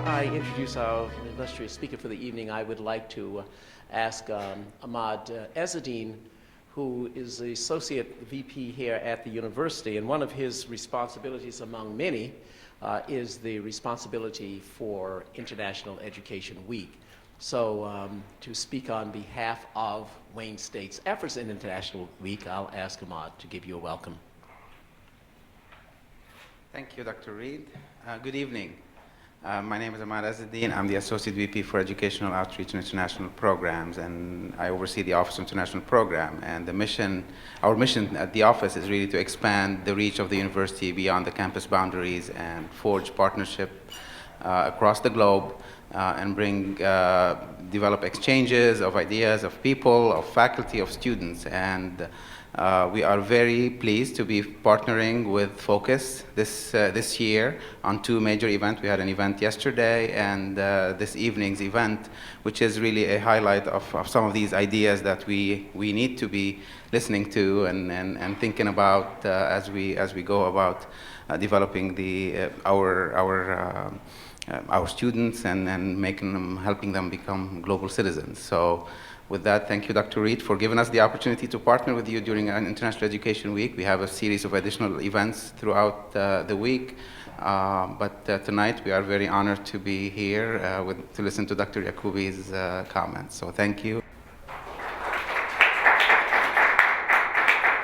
I introduce our illustrious speaker for the evening, I would like to ask Ahmad Ezzedine, who is the Associate VP here at the university, and one of his responsibilities among many is the responsibility for International Education Week. So to speak on behalf of Wayne State's efforts in International Week, I'll ask Ahmad to give you a welcome. Thank you, Dr. Reed. Good evening. My name is Ahmad Ezzedine. I'm the Associate VP for Educational Outreach and International Programs, and I oversee the Office of International Program. And our mission at the office is really to expand the reach of the university beyond the campus boundaries and forge partnership across the globe and develop exchanges of ideas, of people, of faculty, of students. And we are very pleased to be partnering with FOCIS this year on two major events. We had an event yesterday and this evening's event, which is really a highlight of some of these ideas that we need to be listening to and thinking about as we go about developing our students and helping them become global citizens. So with that, thank you, Dr. Reed, for giving us the opportunity to partner with you during International Education Week. We have a series of additional events throughout the week, but tonight we are very honored to be here to listen to Dr. Yacoubi's comments. So thank you.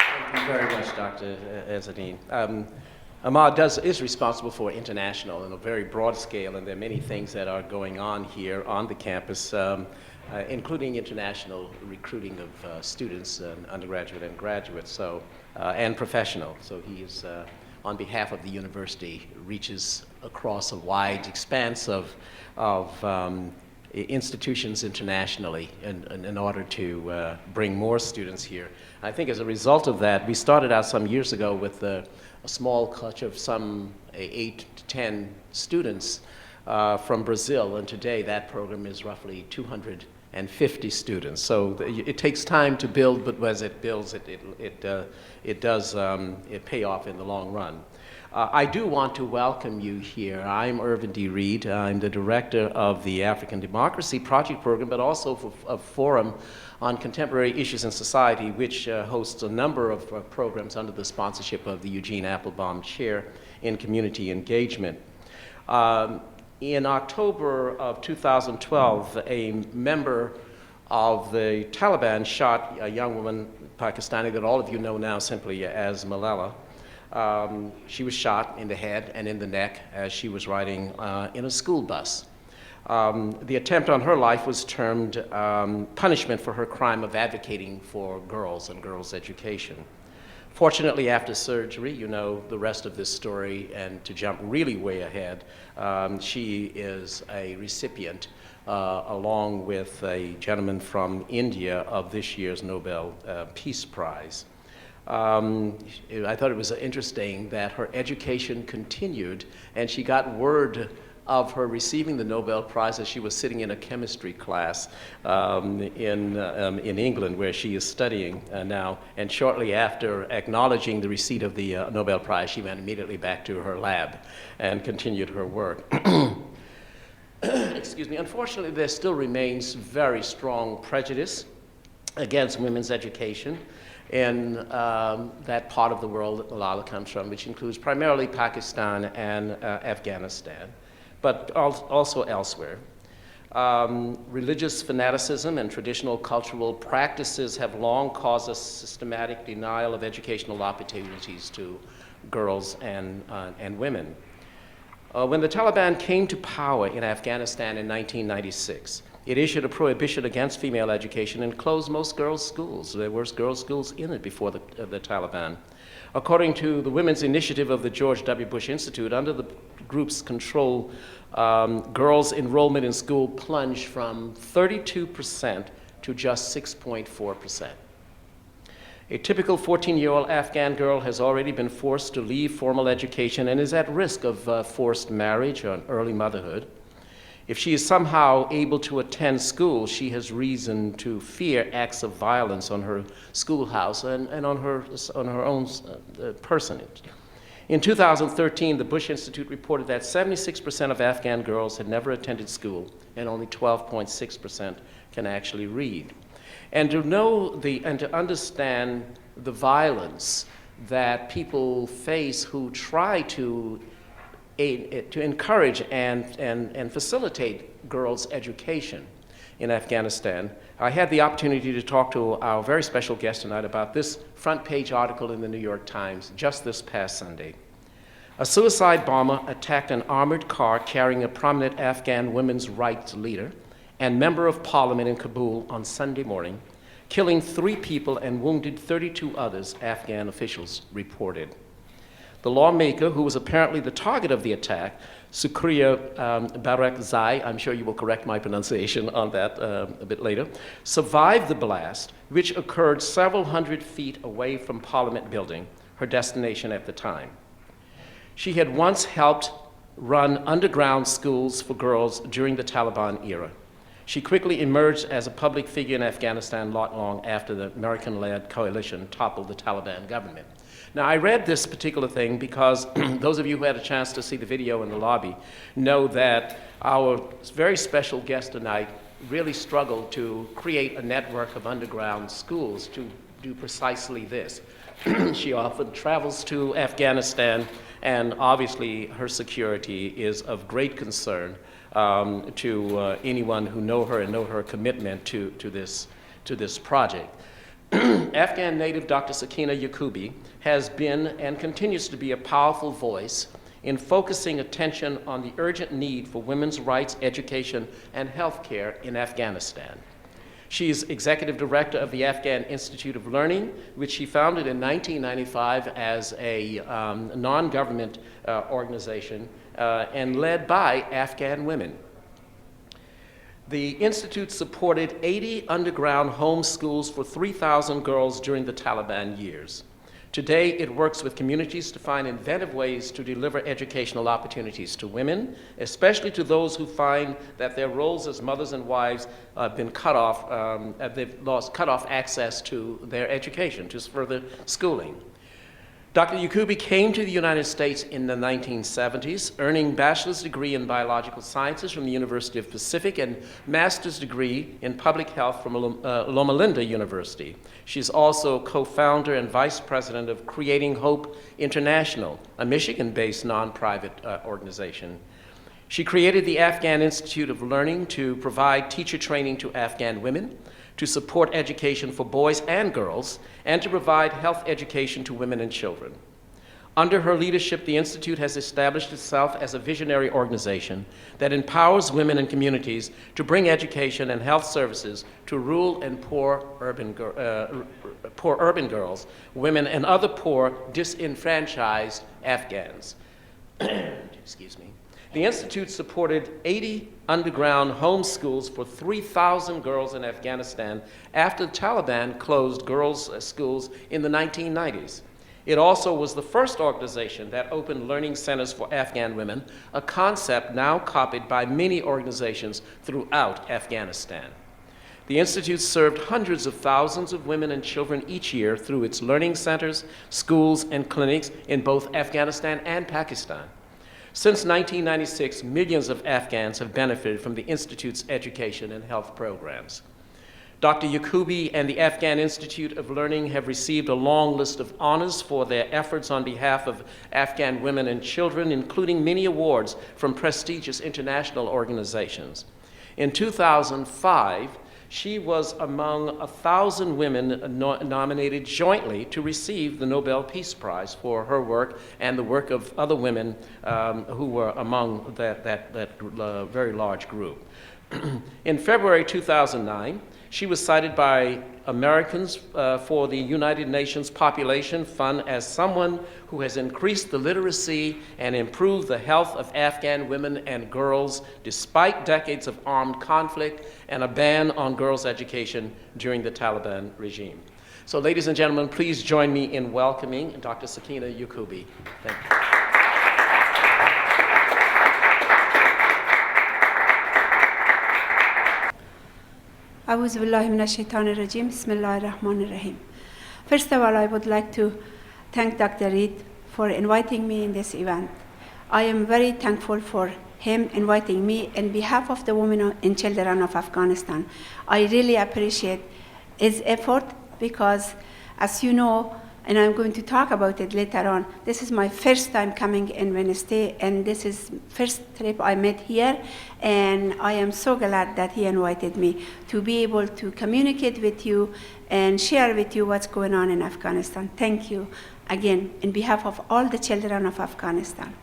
Thank you very much, Dr. Ezzedine. Ahmad is responsible for international on a very broad scale, and there are many things that are going on here on the campus, including international recruiting of students, undergraduate and graduate, and professional. So he is, on behalf of the university, reaches across a wide expanse of institutions internationally in order to bring more students here. I think as a result of that, we started out some years ago with a small clutch of some 8 to 10 students from Brazil, and today that program is roughly 250 students. So it takes time to build, but as it builds, it does pay off in the long run. I do want to welcome you here. I'm Irvin D. Reed. I'm the director of the African Democracy Project Program, but also a forum on contemporary issues in society, which hosts a number of programs under the sponsorship of the Eugene Applebaum Chair in Community Engagement. In October of 2012, a member of the Taliban shot a young woman, Pakistani, that all of you know now simply as Malala. She was shot in the head and in the neck as she was riding in a school bus. The attempt on her life was termed punishment for her crime of advocating for girls and girls' education. Fortunately, after surgery, you know the rest of this story, and to jump really way ahead, she is a recipient, along with a gentleman from India, of this year's Nobel Peace Prize. I thought it was interesting that her education continued, and she got word of her receiving the Nobel Prize as she was sitting in a chemistry class in England, where she is studying now. And shortly after acknowledging the receipt of the Nobel Prize, she went immediately back to her lab and continued her work. Excuse me. Unfortunately, there still remains very strong prejudice against women's education in that part of the world that Malala comes from, which includes primarily Pakistan and Afghanistan, but also elsewhere. Religious fanaticism and traditional cultural practices have long caused a systematic denial of educational opportunities to girls and women. When the Taliban came to power in Afghanistan in 1996, it issued a prohibition against female education and closed most girls' schools. There were girls' schools in it before the Taliban. According to the Women's Initiative of the George W. Bush Institute, under the group's control, girls' enrollment in school plunged from 32% to just 6.4%. A typical 14-year-old Afghan girl has already been forced to leave formal education and is at risk of forced marriage or early motherhood. If she is somehow able to attend school, she has reason to fear acts of violence on her schoolhouse and on her own personage. In 2013, the Bush Institute reported that 76% of Afghan girls had never attended school, and only 12.6% can actually read. And to know and to understand the violence that people face who try to encourage and facilitate girls' education in Afghanistan, I had the opportunity to talk to our very special guest tonight about this front page article in the New York Times just this past Sunday. A suicide bomber attacked an armored car carrying a prominent Afghan women's rights leader and member of parliament in Kabul on Sunday morning, killing 3 people and wounded 32 others, Afghan officials reported. The lawmaker, who was apparently the target of the attack, Sukriya Barakzai, I'm sure you will correct my pronunciation on that a bit later, survived the blast, which occurred several hundred feet away from Parliament building, her destination at the time. She had once helped run underground schools for girls during the Taliban era. She quickly emerged as a public figure in Afghanistan not long after the American-led coalition toppled the Taliban government. Now, I read this particular thing because those of you who had a chance to see the video in the lobby know that our very special guest tonight really struggled to create a network of underground schools to do precisely this. She often travels to Afghanistan, and obviously her security is of great concern to anyone who know her and know her commitment to this project. Afghan native Dr. Sakina Yaqubi has been and continues to be a powerful voice in focusing attention on the urgent need for women's rights, education, and health care in Afghanistan. She is executive director of the Afghan Institute of Learning, which she founded in 1995 as a non-government organization and led by Afghan women. The Institute supported 80 underground home schools for 3,000 girls during the Taliban years. Today, it works with communities to find inventive ways to deliver educational opportunities to women, especially to those who find that their roles as mothers and wives have been cut off, they've cut off access to their education, to further schooling. Dr. Yaqubi came to the United States in the 1970s, earning bachelor's degree in biological sciences from the University of Pacific and master's degree in public health from Loma Linda University. She's also co-founder and vice president of Creating Hope International, a Michigan-based non-profit organization. She created the Afghan Institute of Learning to provide teacher training to Afghan women, to support education for boys and girls, and to provide health education to women and children. Under her leadership, the Institute has established itself as a visionary organization that empowers women and communities to bring education and health services to rural and poor urban girls, women, and other poor, disenfranchised Afghans. Excuse me. The Institute supported 80 underground home schools for 3,000 girls in Afghanistan after the Taliban closed girls' schools in the 1990s. It also was the first organization that opened learning centers for Afghan women, a concept now copied by many organizations throughout Afghanistan. The Institute served hundreds of thousands of women and children each year through its learning centers, schools, and clinics in both Afghanistan and Pakistan. Since 1996, millions of Afghans have benefited from the Institute's education and health programs. Dr. Yaqubi and the Afghan Institute of Learning have received a long list of honors for their efforts on behalf of Afghan women and children, including many awards from prestigious international organizations. In 2005, she was among 1,000 women nominated jointly to receive the Nobel Peace Prize for her work and the work of other women who were among that very large group. In February 2009, she was cited by Americans for the United Nations Population Fund as someone who has increased the literacy and improved the health of Afghan women and girls despite decades of armed conflict and a ban on girls' education during the Taliban regime. So, ladies and gentlemen, please join me in welcoming Dr. Sakina Yaqubi. Thank you. A'udhu billahi minash shaitanir rajim. Bismillahir Rahmanir Rahim. First of all, I would like to thank Dr. Reed for inviting me in this event. I am very thankful for him inviting me on behalf of the women and children of Afghanistan. I really appreciate his effort because, as you know, and I'm going to talk about it later on, this is my first time coming in Wednesday, and this is first trip I met here, and I am so glad that he invited me to be able to communicate with you and share with you what's going on in Afghanistan. Thank you again in behalf of all the children of Afghanistan.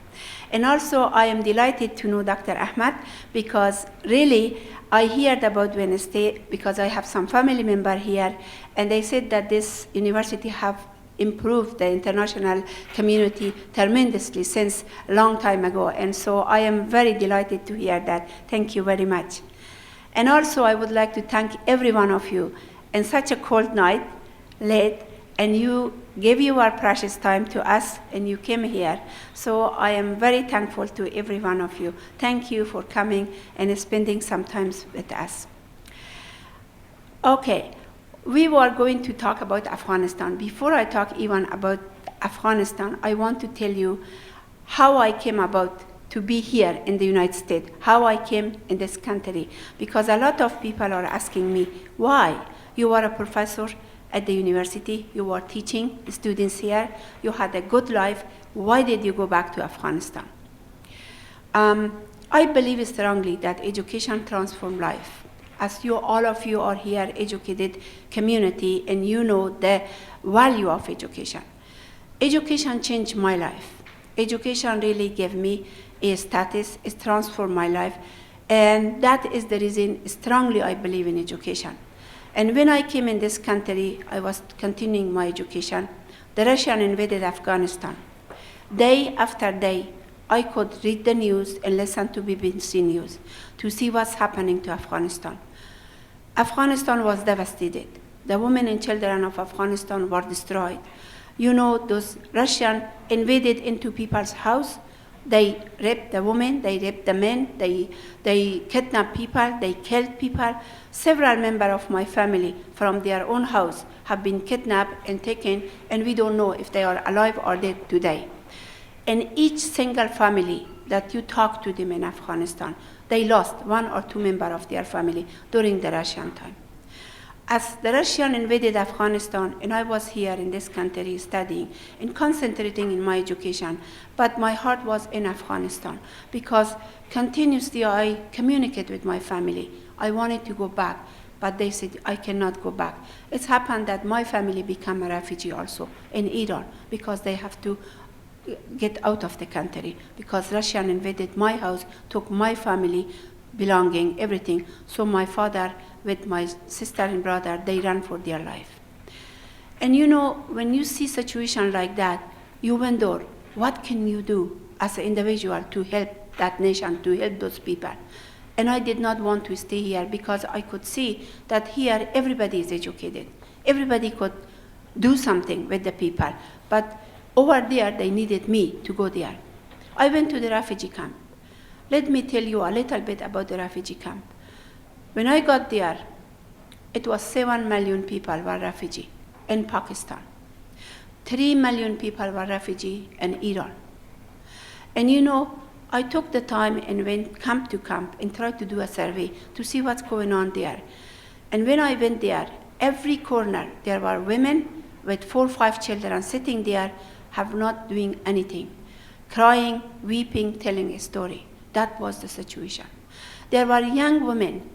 And also, I am delighted to know Dr. Ahmad because really I heard about Wednesday because I have some family member here, and they said that this university have improved the international community tremendously since a long time ago. And so I am very delighted to hear that. Thank you very much. And also I would like to thank every one of you in such a cold night, late, and you gave your precious time to us and you came here. So I am very thankful to every one of you. Thank you for coming and spending some time with us. Okay. We were going to talk about Afghanistan. Before I talk even about Afghanistan, I want to tell you how I came about to be here in the United States, how I came in this country. Because a lot of people are asking me, why? You are a professor at the university, you were teaching students here, you had a good life, why did you go back to Afghanistan? I believe strongly that education transforms life. As you, all of you are here, educated community, and you know the value of education. Education changed my life. Education really gave me a status, it transformed my life, and that is the reason strongly I believe in education. And when I came in this country, I was continuing my education. The Russian invaded Afghanistan. Day after day, I could read the news and listen to BBC News to see what's happening to Afghanistan. Afghanistan was devastated. The women and children of Afghanistan were destroyed. You know, those Russians invaded into people's house. They raped the women, they raped the men, they kidnapped people, they killed people. Several members of my family from their own house have been kidnapped and taken, and we don't know if they are alive or dead today. And each single family that you talk to them in Afghanistan, they lost one or two members of their family during the Russian time. As the Russian invaded Afghanistan, and I was here in this country studying and concentrating in my education, but my heart was in Afghanistan because continuously I communicate with my family. I wanted to go back, but they said, I cannot go back. It's happened that my family became a refugee also in Iran because they have to get out of the country because Russian invaded my house, took my family, belonging, everything. So my father with my sister and brother, they ran for their life. And you know, when you see situation like that, you wonder, what can you do as an individual to help that nation, to help those people? And I did not want to stay here because I could see that here everybody is educated. Everybody could do something with the people. But over there, they needed me to go there. I went to the refugee camp. Let me tell you a little bit about the refugee camp. When I got there, it was 7 million people were refugee in Pakistan. 3 million people were refugee in Iran. And you know, I took the time and went camp to camp and tried to do a survey to see what's going on there. And when I went there, every corner, there were women with 4 or 5 children sitting there, have not doing anything, crying, weeping, telling a story. That was the situation. There were young women,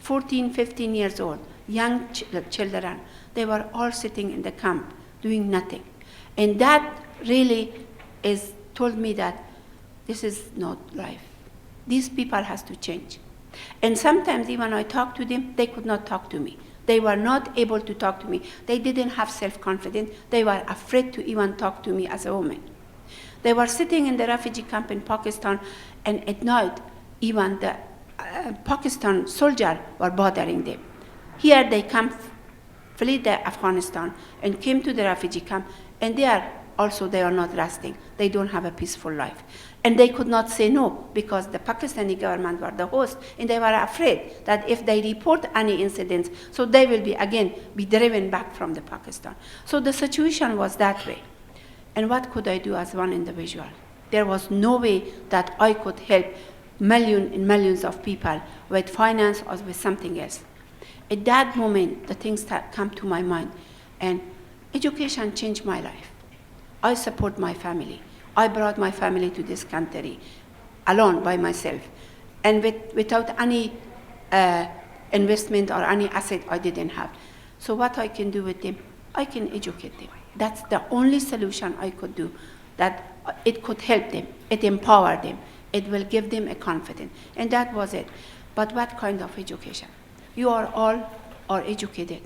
14, 15 years old, young children. They were all sitting in the camp doing nothing. And that really told me that this is not life. These people has to change. And sometimes even I talk to them, they could not talk to me. They were not able to talk to me. They didn't have self-confidence. They were afraid to even talk to me as a woman. They were sitting in the refugee camp in Pakistan, and at night, even the Pakistan soldiers were bothering them. Here they fled Afghanistan and came to the refugee camp, and there also they are not resting. They don't have a peaceful life. And they could not say no because the Pakistani government were the host, and they were afraid that if they report any incidents, so they will be again be driven back from the Pakistan. So the situation was that way. And what could I do as one individual? There was no way that I could help millions and millions of people with finance or with something else. At that moment, the things that come to my mind, and education changed my life. I support my family. I brought my family to this country alone by myself, and without any investment or any asset I didn't have. So what I can do with them, I can educate them. That's the only solution I could do, that it could help them, it empower them, it will give them a confidence. And that was it. But what kind of education? You are all educated.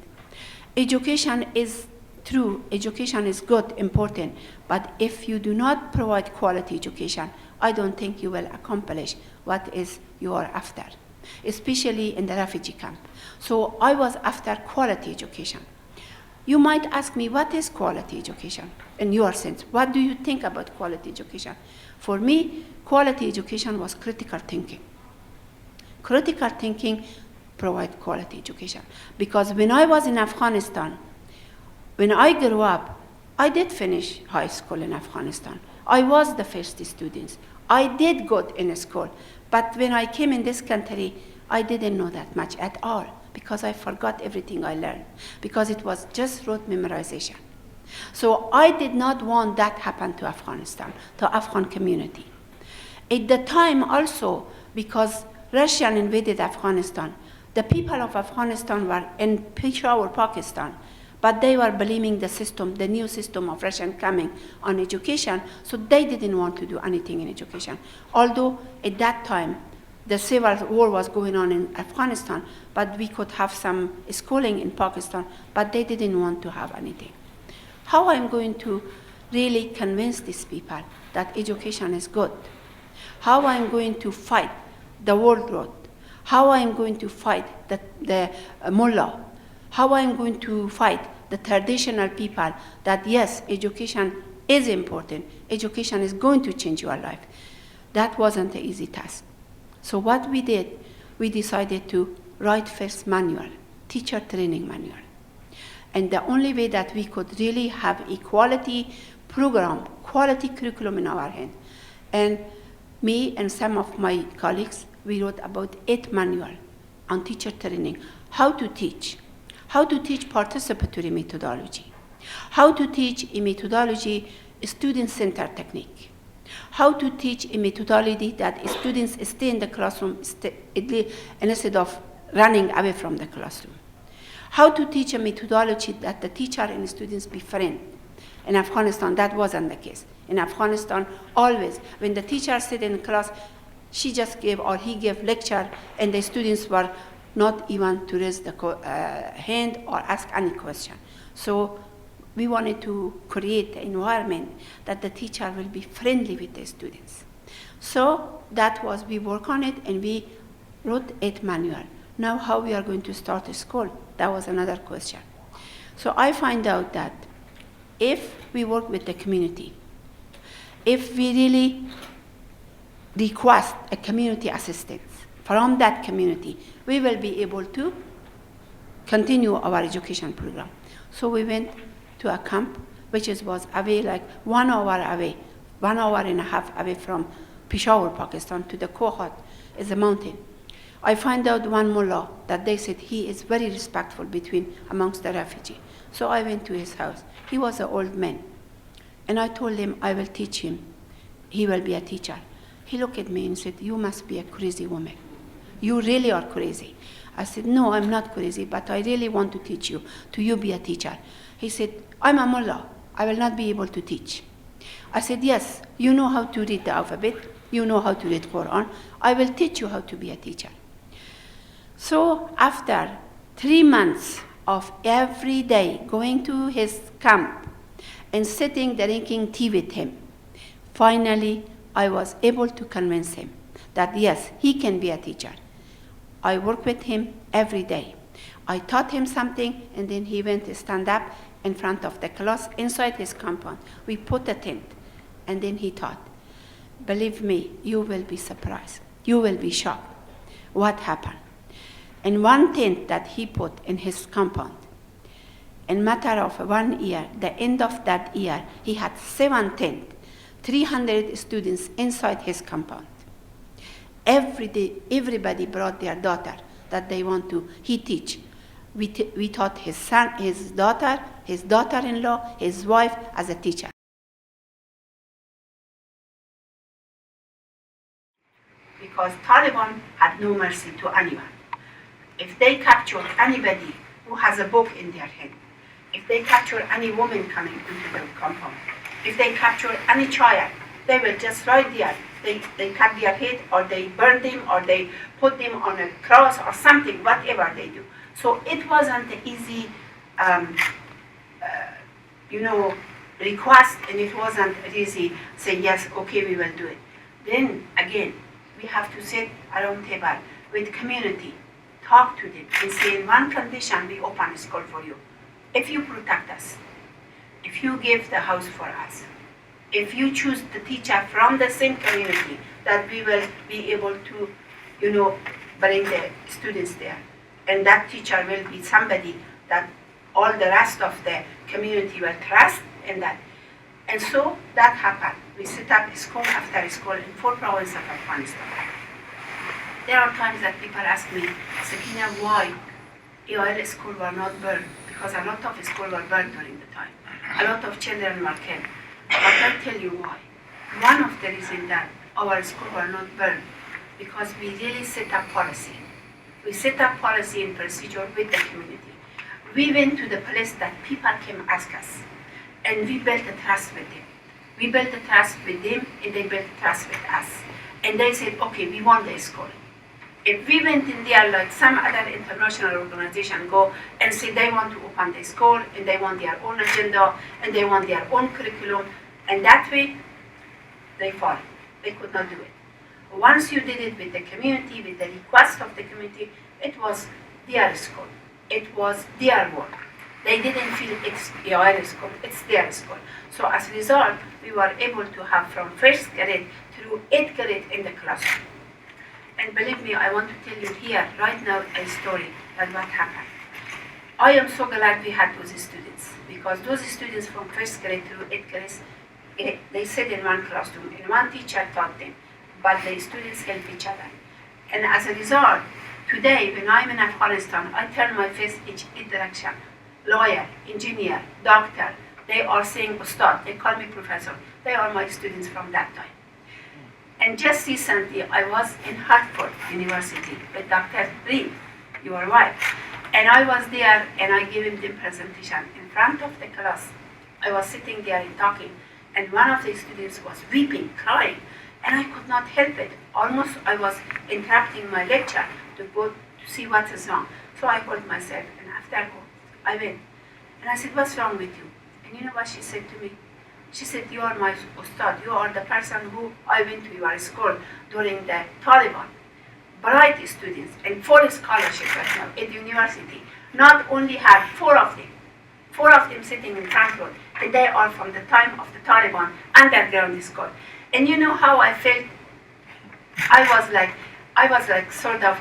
Education is true, education is good, important, but if you do not provide quality education, I don't think you will accomplish what is you are after, especially in the refugee camp. So I was after quality education. You might ask me, what is quality education in your sense? What do you think about quality education? For me, quality education was critical thinking. Critical thinking provides quality education. Because when I was in Afghanistan, when I grew up, I did finish high school in Afghanistan. I was the first student. I did good in school. But when I came in this country, I didn't know that much at all, because I forgot everything I learned, because it was just rote memorization. So I did not want that happen to Afghanistan, to Afghan community. At the time also, because Russia invaded Afghanistan, the people of Afghanistan were in Peshawar, Pakistan, but they were blaming the system, the new system of Russian coming on education, so they didn't want to do anything in education. Although at that time, the civil war was going on in Afghanistan, but we could have some schooling in Pakistan, but they didn't want to have anything. How I'm going to really convince these people that education is good? How I'm going to fight the world road? How I'm going to fight the mullah? How I'm going to fight the traditional people that yes, education is important. Education is going to change your life. That wasn't an easy task. So what we did, we decided to write first manual, teacher training manual. And the only way that we could really have a quality program, quality curriculum in our hand. And me and some of my colleagues, we wrote about 8 manual on teacher training, how to teach participatory methodology, how to teach a methodology, student-centered technique, how to teach a methodology that students stay in the classroom instead of running away from the classroom, how to teach a methodology that the teacher and students be friends. In Afghanistan, that wasn't the case. In Afghanistan, always, when the teacher sit in class, she just gave or he gave lecture, and the students were not even to raise the hand or ask any question. So we wanted to create an environment that the teacher will be friendly with the students. So that was, we work on it, and we wrote 8 manual. Now how we are going to start a school? That was another question. So I find out that if we work with the community, if we really request a community assistance from that community, we will be able to continue our education program. So we went to a camp, which was away, like 1 hour away, 1 hour and a half away from Peshawar, Pakistan, to the Kohat, is a mountain. I find out one mullah that they said he is very respectful amongst the refugees. So I went to his house. He was an old man. And I told him, I will teach him. He will be a teacher. He looked at me and said, you must be a crazy woman. You really are crazy. I said, no, I'm not crazy, but I really want to teach you, you be a teacher. He said, I'm a mullah. I will not be able to teach. I said, yes, you know how to read the alphabet. You know how to read Quran. I will teach you how to be a teacher. So after 3 months of every day going to his camp and sitting drinking tea with him, finally I was able to convince him that yes, he can be a teacher. I work with him every day. I taught him something, and then he went to stand up in front of the class inside his compound. We put a tent, and then he taught. Believe me, you will be surprised. You will be shocked. What happened? In one tent that he put in his compound, in matter of 1 year, the end of that year, he had 7 tents, 300 students inside his compound. Every day, everybody brought their daughter that they want to, he teach. We taught his son, his daughter-in-law, his wife as a teacher. Because Taliban had no mercy to anyone. If they capture anybody who has a book in their hand, if they capture any woman coming into the compound, if they capture any child, they will just right there. They cut their head, or they burn them, or they put them on a cross or something, whatever they do. So it wasn't an easy, request, and it wasn't easy say yes, okay, we will do it. Then again, we have to sit around table with community, talk to them, and say in one condition we open a school for you. If you protect us, if you give the house for us, if you choose the teacher from the same community, that we will be able to, bring the students there. And that teacher will be somebody that all the rest of the community will trust in that. And so that happened. We set up school after school in 4 provinces of Afghanistan. There are times that people ask me, Sakina, why EOL school were not burned? Because a lot of schools were burned during the time. A lot of children were killed. But I tell you why. One of the reasons that our schools were not burned, because we really set up policy. We set up policy and procedure with the community. We went to the place that people came ask us, and we built a trust with them. We built a trust with them, and they built a trust with us. And they said, okay, we want the school. If we went in there like some other international organization go and say they want to open the school, and they want their own agenda, and they want their own curriculum, and that way, they fall. They could not do it. Once you did it with the community, with the request of the community, it was their school. It was their work. They didn't feel it's your school, it's their school. So as a result, we were able to have from 1st grade through 8th grade in the classroom. And believe me, I want to tell you here, right now, a story that what happened. I am so glad we had those students, because those students from 1st grade through 8th grade, they sat in one classroom, and one teacher taught them, but the students help each other. And as a result, today, when I'm in Afghanistan, I turn my face each direction. Lawyer, engineer, doctor, they are saying Ustad, they call me professor. They are my students from that time. And just recently, I was in Hartford University with Dr. Reed, your wife. And I was there, and I gave him the presentation in front of the class. I was sitting there and talking, and one of the students was weeping, crying, and I could not help it. Almost I was interrupting my lecture to go to see what is wrong. So I called myself, and after I went, and I said, what's wrong with you? And you know what she said to me? She said, you are my Ustad, you are the person who I went to your school during the Taliban. Bright students and 4 scholarships right now at the university. Not only had 4 of them sitting in Frankfurt, and they are from the time of the Taliban underground school. And you know how I felt? I was like sort of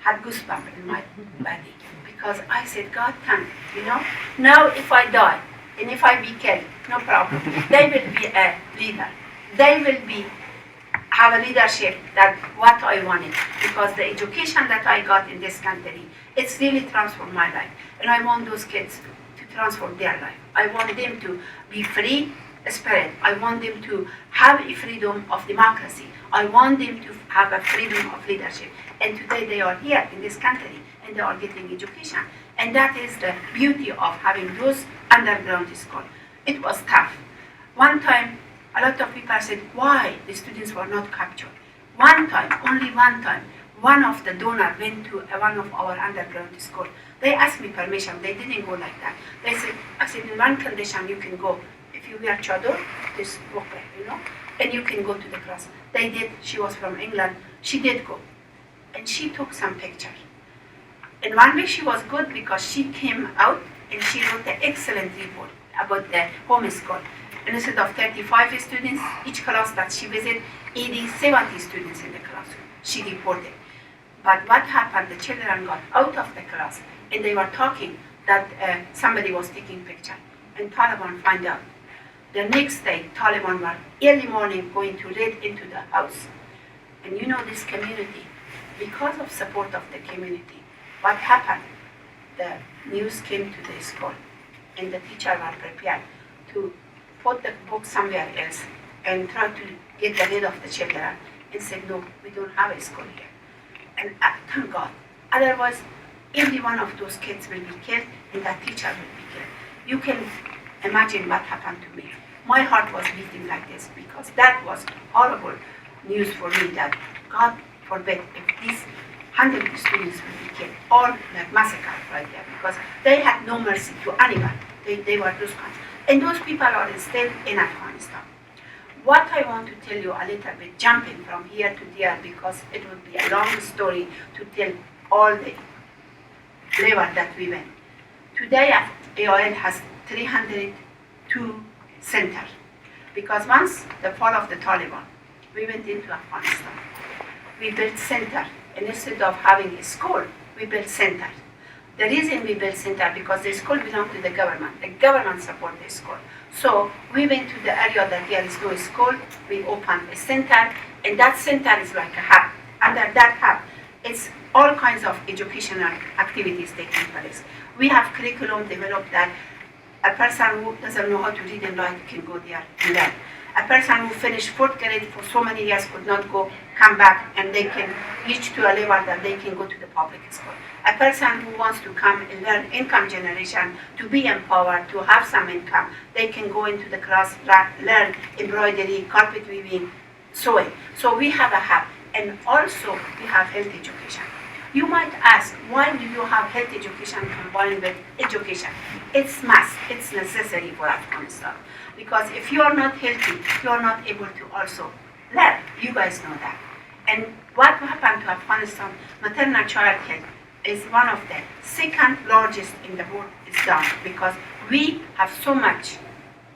had goosebumps in my body, because I said, God, thank you, Now if I die, and if I be killed, no problem. They will be a leader. They will have a leadership that what I wanted. Because the education that I got in this country, it's really transformed my life. And I want those kids to transform their life. I want them to be free spirit. I want them to have a freedom of democracy. I want them to have a freedom of leadership. And today they are here in this country, and they are getting education. And that is the beauty of having those underground schools. It was tough. One time, a lot of people said, why the students were not captured? One time, only one time, one of the donors went to one of our underground schools. They asked me permission. They didn't go like that. I said, in one condition you can go. If you wear chador, this book, and you can go to the class. They did. She was from England. She did go. And she took some pictures. And one week she was good because she came out and she wrote an excellent report about the home school. And instead of 35 students, each class that she visited, 70 students in the classroom, she reported. But what happened, the children got out of the class and they were talking that somebody was taking picture, and Taliban find out. The next day, Taliban were early morning going to raid into the house. And you know this community, because of support of the community, what happened? The news came to the school, and the teacher were prepared to put the book somewhere else and try to get rid of the children, and said, no, we don't have a school here. And thank God. Otherwise, every one of those kids will be killed, and that teacher will be killed. You can imagine what happened to me. My heart was beating like this, because that was horrible news for me, that God forbid if these 100 students will be killed, all like massacre right there, because they had no mercy to anyone. They were those kinds. And those people are still in Afghanistan. What I want to tell you a little bit, jumping from here to there, because it would be a long story to tell all the level that we went. Today, AOL has 302 centers, because once the fall of the Taliban, we went into Afghanistan. We built center, and instead of having a school, we built center. The reason we built center, because the school belonged to the government. The government supported the school. So we went to the area that there is no school, we opened a center, and that center is like a hub. Under that hub, it's all kinds of educational activities taking place. We have curriculum developed that a person who doesn't know how to read and write can go there and learn. A person who finished 4th grade for so many years could not go, come back, and they can reach to a level that they can go to the public school. A person who wants to come and learn income generation, to be empowered, to have some income, they can go into the class, learn embroidery, carpet weaving, sewing. So we have a hub, and also we have health education. You might ask, why do you have health education combined with education? It's must, it's necessary for Afghanistan. Because if you are not healthy, you are not able to also learn. You guys know that. And what happened to Afghanistan, maternal child health is one of the second largest in the world is down, because we have so much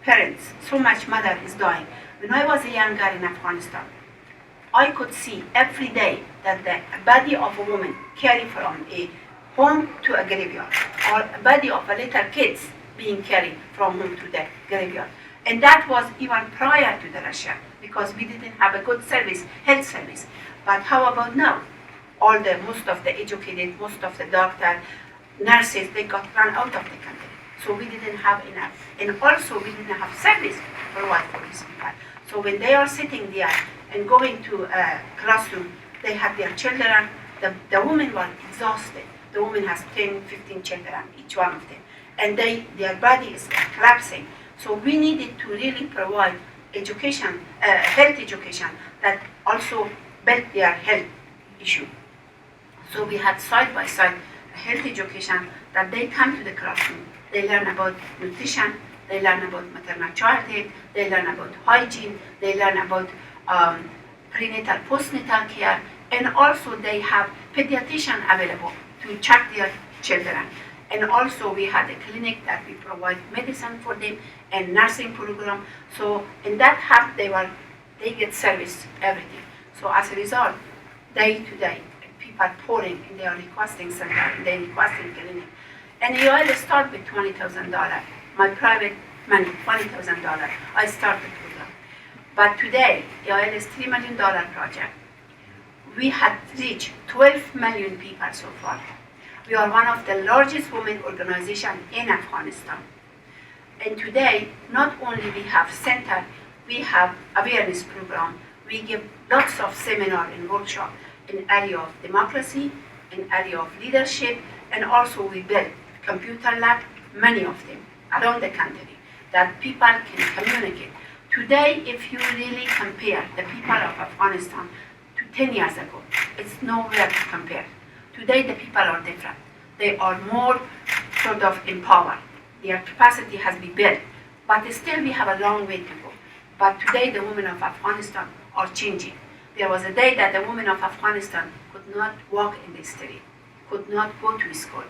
parents, so much mother is dying. When I was a young girl in Afghanistan, I could see every day that the body of a woman carried from a home to a graveyard, or a body of a little kids being carried from home to the graveyard. And that was even prior to the Russia, because we didn't have a good service, health service. But how about now? Most of the educated, most of the doctors, nurses, they got run out of the country. So we didn't have enough. And also we didn't have service for these people. So when they are sitting there and going to a classroom, they have their children, the women were exhausted. The woman has 10, 15 children, each one of them. And their body is collapsing. So we needed to really provide education, health education, that also built their health issue. So we had side by side health education that they come to the classroom. They learn about nutrition, they learn about maternal child health, they learn about hygiene, they learn about prenatal, postnatal care, and also they have pediatrician available to check their children. And also we had a clinic that we provide medicine for them and nursing program. So in that hub they get service, everything. So as a result, day to day, people pouring and they are requesting center and they requesting clinic. And you always start with $20,000. My private money, $20,000. I start the program. But today, EOL is $3 million project. We had reached 12 million people so far. We are one of the largest women organizations in Afghanistan. And today, not only we have center, we have awareness program. We give lots of seminar and workshop in area of democracy, in area of leadership, and also we build computer lab, many of them around the country, that people can communicate. Today, if you really compare the people of Afghanistan to 10 years ago, it's nowhere to compare. Today, the people are different. They are more sort of empowered. Their capacity has been built, but still we have a long way to go. But today, the women of Afghanistan are changing. There was a day that the women of Afghanistan could not walk in the street, could not go to school.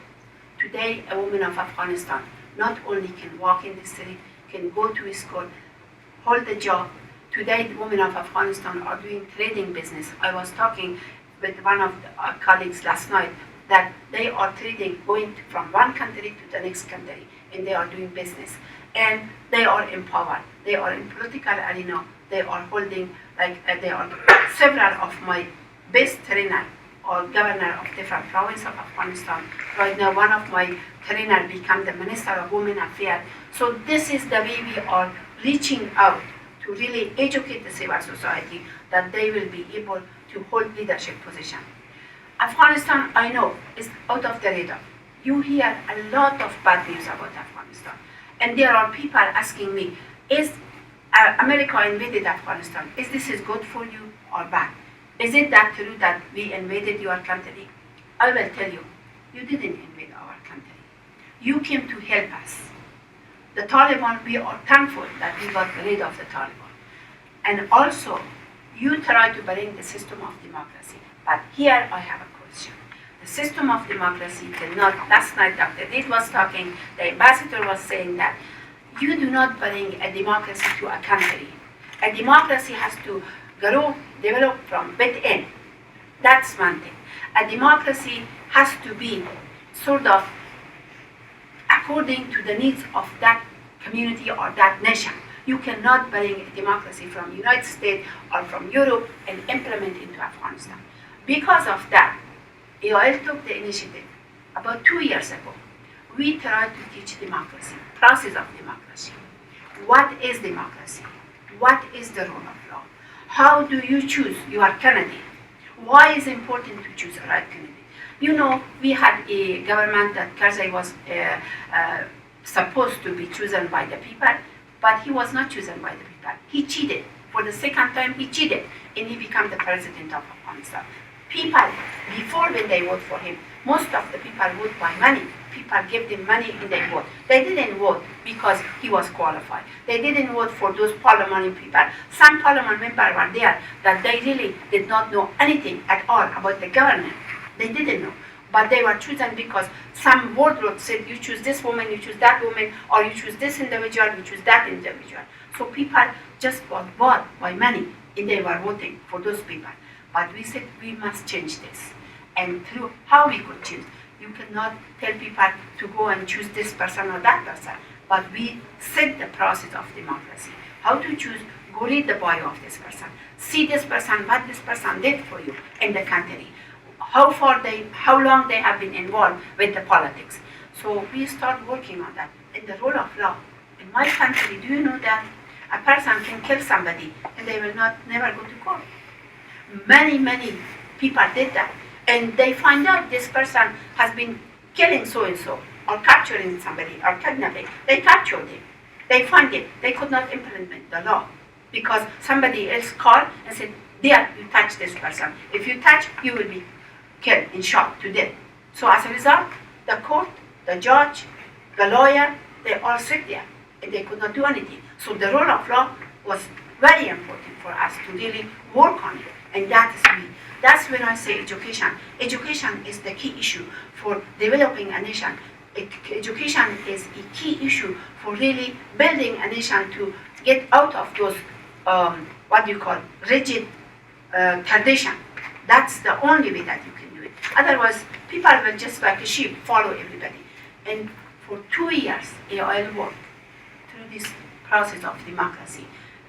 Today, a woman of Afghanistan not only can walk in the street, can go to school, hold a job. Today, the women of Afghanistan are doing trading business. I was talking with one of our colleagues last night that they are going from one country to the next country, and they are doing business, and they are empowered. They are in political arena. They are holding, they are several of my best trainer or governor of different provinces of Afghanistan. Right now, one of my trainer become the Minister of Women Affairs. So this is the way we are reaching out to really educate the civil society that they will be able to hold leadership position. Afghanistan, I know, is out of the radar. You hear a lot of bad news about Afghanistan. And there are people asking me, is America invaded Afghanistan? Is this is good for you or bad? Is it that true that we invaded your country? I will tell you, you didn't invade our country. You came to help us. The Taliban, we are thankful that we got rid of the Taliban. And also, you try to bring the system of democracy. But here I have a question. The system of democracy cannot, last night Dr. Reed was talking, the ambassador was saying that you do not bring a democracy to a country. A democracy has to grow, develop from within. That's one thing. A democracy has to be sort of according to the needs of that community or that nation. You cannot bring a democracy from the United States or from Europe and implement it into Afghanistan. Because of that, EOL took the initiative about 2 years ago. We tried to teach democracy, process of democracy. What is democracy? What is the rule of law? How do you choose your candidate? Why is it important to choose the right candidate? You know, we had a government that Karzai was supposed to be chosen by the people, but he was not chosen by the people. He cheated. For the second time, he cheated, and he became the president of Afghanistan. People, before when they vote for him, most of the people vote by money. People give them money and they vote. They didn't vote because he was qualified. They didn't vote for those parliamentary people. Some parliament members were there that they really did not know anything at all about the government. They didn't know. But they were chosen because some wardrobe said, you choose this woman, you choose that woman, or you choose this individual, you choose that individual. So people just got bought by money and they were voting for those people. But we said we must change this. And through how we could change, you cannot tell people to go and choose this person or that person. But we set the process of democracy. How to choose, go read the bio of this person. See this person, what this person did for you in the country. How long they have been involved with the politics. So we start working on that. In the rule of law, in my country, do you know that a person can kill somebody and they will never go to court? Many people did that. And they find out this person has been killing so-and-so, or capturing somebody, or kidnapping. They captured him. They find it. They could not implement the law because somebody else called and said, there, you touch this person. If you touch, you will be killed and shot to death. So as a result, the court, the judge, the lawyer, they all sit there and they could not do anything. So the rule of law was very important for us to really work on it. And that is me. That's when I say education. Education is the key issue for developing a nation. Education is a key issue for really building a nation to get out of those, rigid tradition. That's the only way that you can do it. Otherwise, people will just like a sheep follow everybody. And for 2 years, AOL worked through this process of democracy.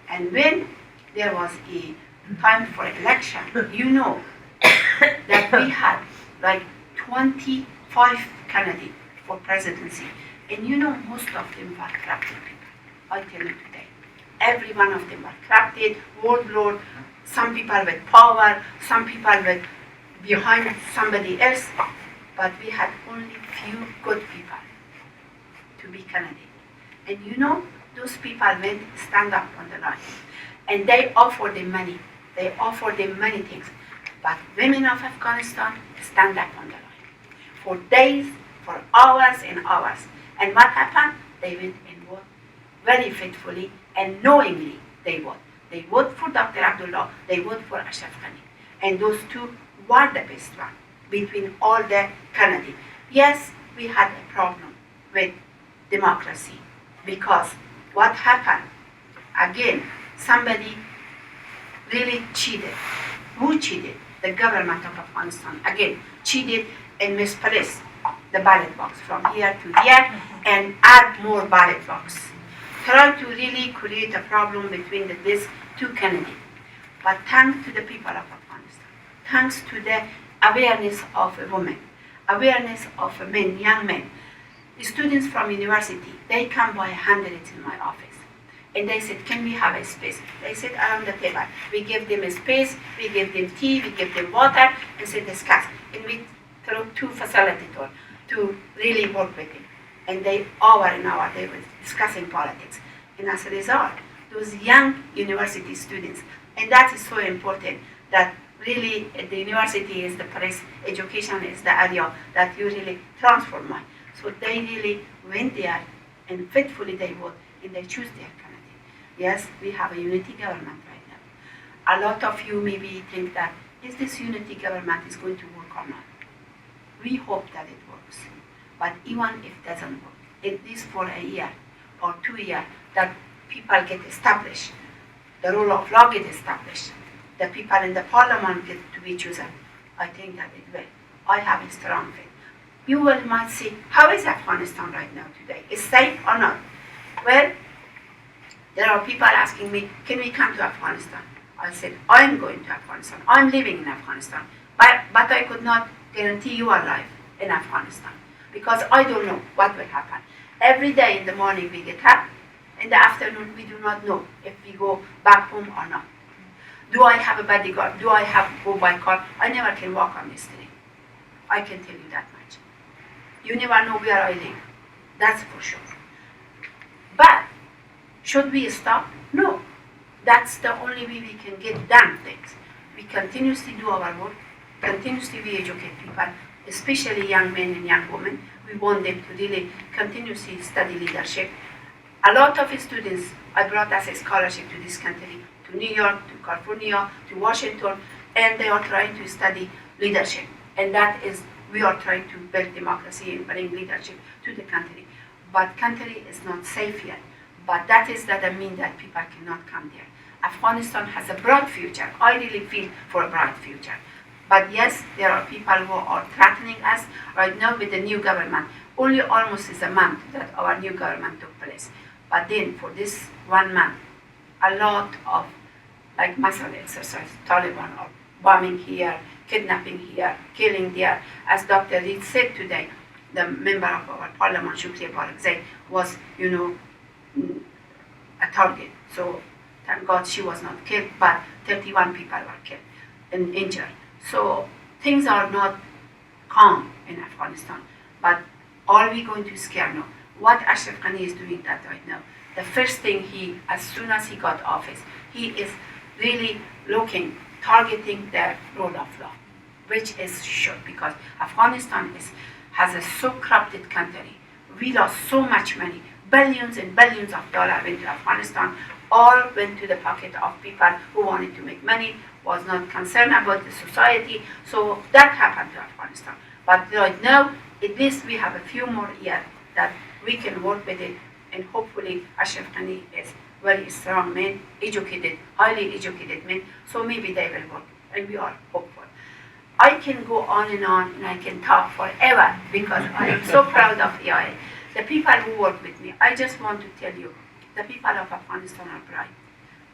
And when there was a time for election, you know that we had like 25 candidates for presidency. And you know most of them were corrupted people. I tell you today. Every one of them were corrupted, warlord, some people with power, some people with behind somebody else. But we had only few good people to be candidates. And you know, those people went stand up on the line. And they offered them money. They offered them many things. But women of Afghanistan stand up on the line. For days, for hours and hours. And what happened? They went and voted very faithfully and knowingly they vote. They vote for Dr. Abdullah, they vote for Ashraf Ghani. And those two were the best one between all the candidates. Yes, we had a problem with democracy because what happened? Again, somebody really cheated. Who cheated? The government of Afghanistan. Again, cheated and misplace the ballot box from here to here and add more ballot box. Try to really create a problem between these two candidates. But thanks to the people of Afghanistan, thanks to the awareness of women, awareness of men, young men, students from university, they come by hundreds in my office. And they said, can we have a space? They sit around the table. We give them a space, we give them tea, we give them water, and say discuss. And we throw two facilitators to really work with them. And they, hour and hour, they were discussing politics. And as a result, those young university students, and that is so important, that really the university is the place, education is the area that you really transform mind. So they really went there and faithfully they vote and they choose their candidate. Yes, we have a unity government right now. A lot of you maybe think that, is this unity government is going to work or not? We hope that it works. But even if it doesn't work, at least for a year or 2 years, that people get established, the rule of law gets established, the people in the parliament get to be chosen, I think that it will. I have a strong faith. You will might see, how is Afghanistan right now today? Is safe or not? Well, there are people asking me, can we come to Afghanistan? I said, I'm going to Afghanistan. I'm living in Afghanistan. But I could not guarantee your life in Afghanistan because I don't know what will happen. Every day in the morning we get up. In the afternoon we do not know if we go back home or not. Do I have a bodyguard? Do I have to go by car? I never can walk on the street. I can tell you that much. You never know where I live. That's for sure. But should we stop? No. That's the only way we can get done things. We continuously do our work, continuously we educate people, especially young men and young women. We want them to really continuously study leadership. A lot of students, I brought as a scholarship to this country, to New York, to California, to Washington, and they are trying to study leadership. And that is, we are trying to build democracy and bring leadership to the country. But country is not safe yet. But that doesn't mean that people cannot come there. Afghanistan has a bright future. I really feel for a bright future. But yes, there are people who are threatening us right now with the new government. Only almost is a month that our new government took place. But then for this 1 month, a lot of like muscle exercise, Taliban are bombing here, kidnapping here, killing there. As Dr. Reed said today, the member of our parliament, Shukriya Barakzai, was, a target. So thank God she was not killed, but 31 people were killed and injured. So things are not calm in Afghanistan. But are we going to scare now? What Ashraf Ghani is doing that right now? The first thing as soon as he got office, he is really targeting the rule of law, which is sure because Afghanistan has a so corrupted country. We lost so much money, billions and billions of dollars into Afghanistan, all went to the pocket of people who wanted to make money, was not concerned about the society. So that happened to Afghanistan. But right now, at least we have a few more years that we can work with it, and hopefully Ashraf Ghani is very strong man, educated, highly educated man, so maybe they will work, and we are hopeful. I can go on and I can talk forever because I am so proud of EIA. The people who work with me, I just want to tell you, the people of Afghanistan are bright.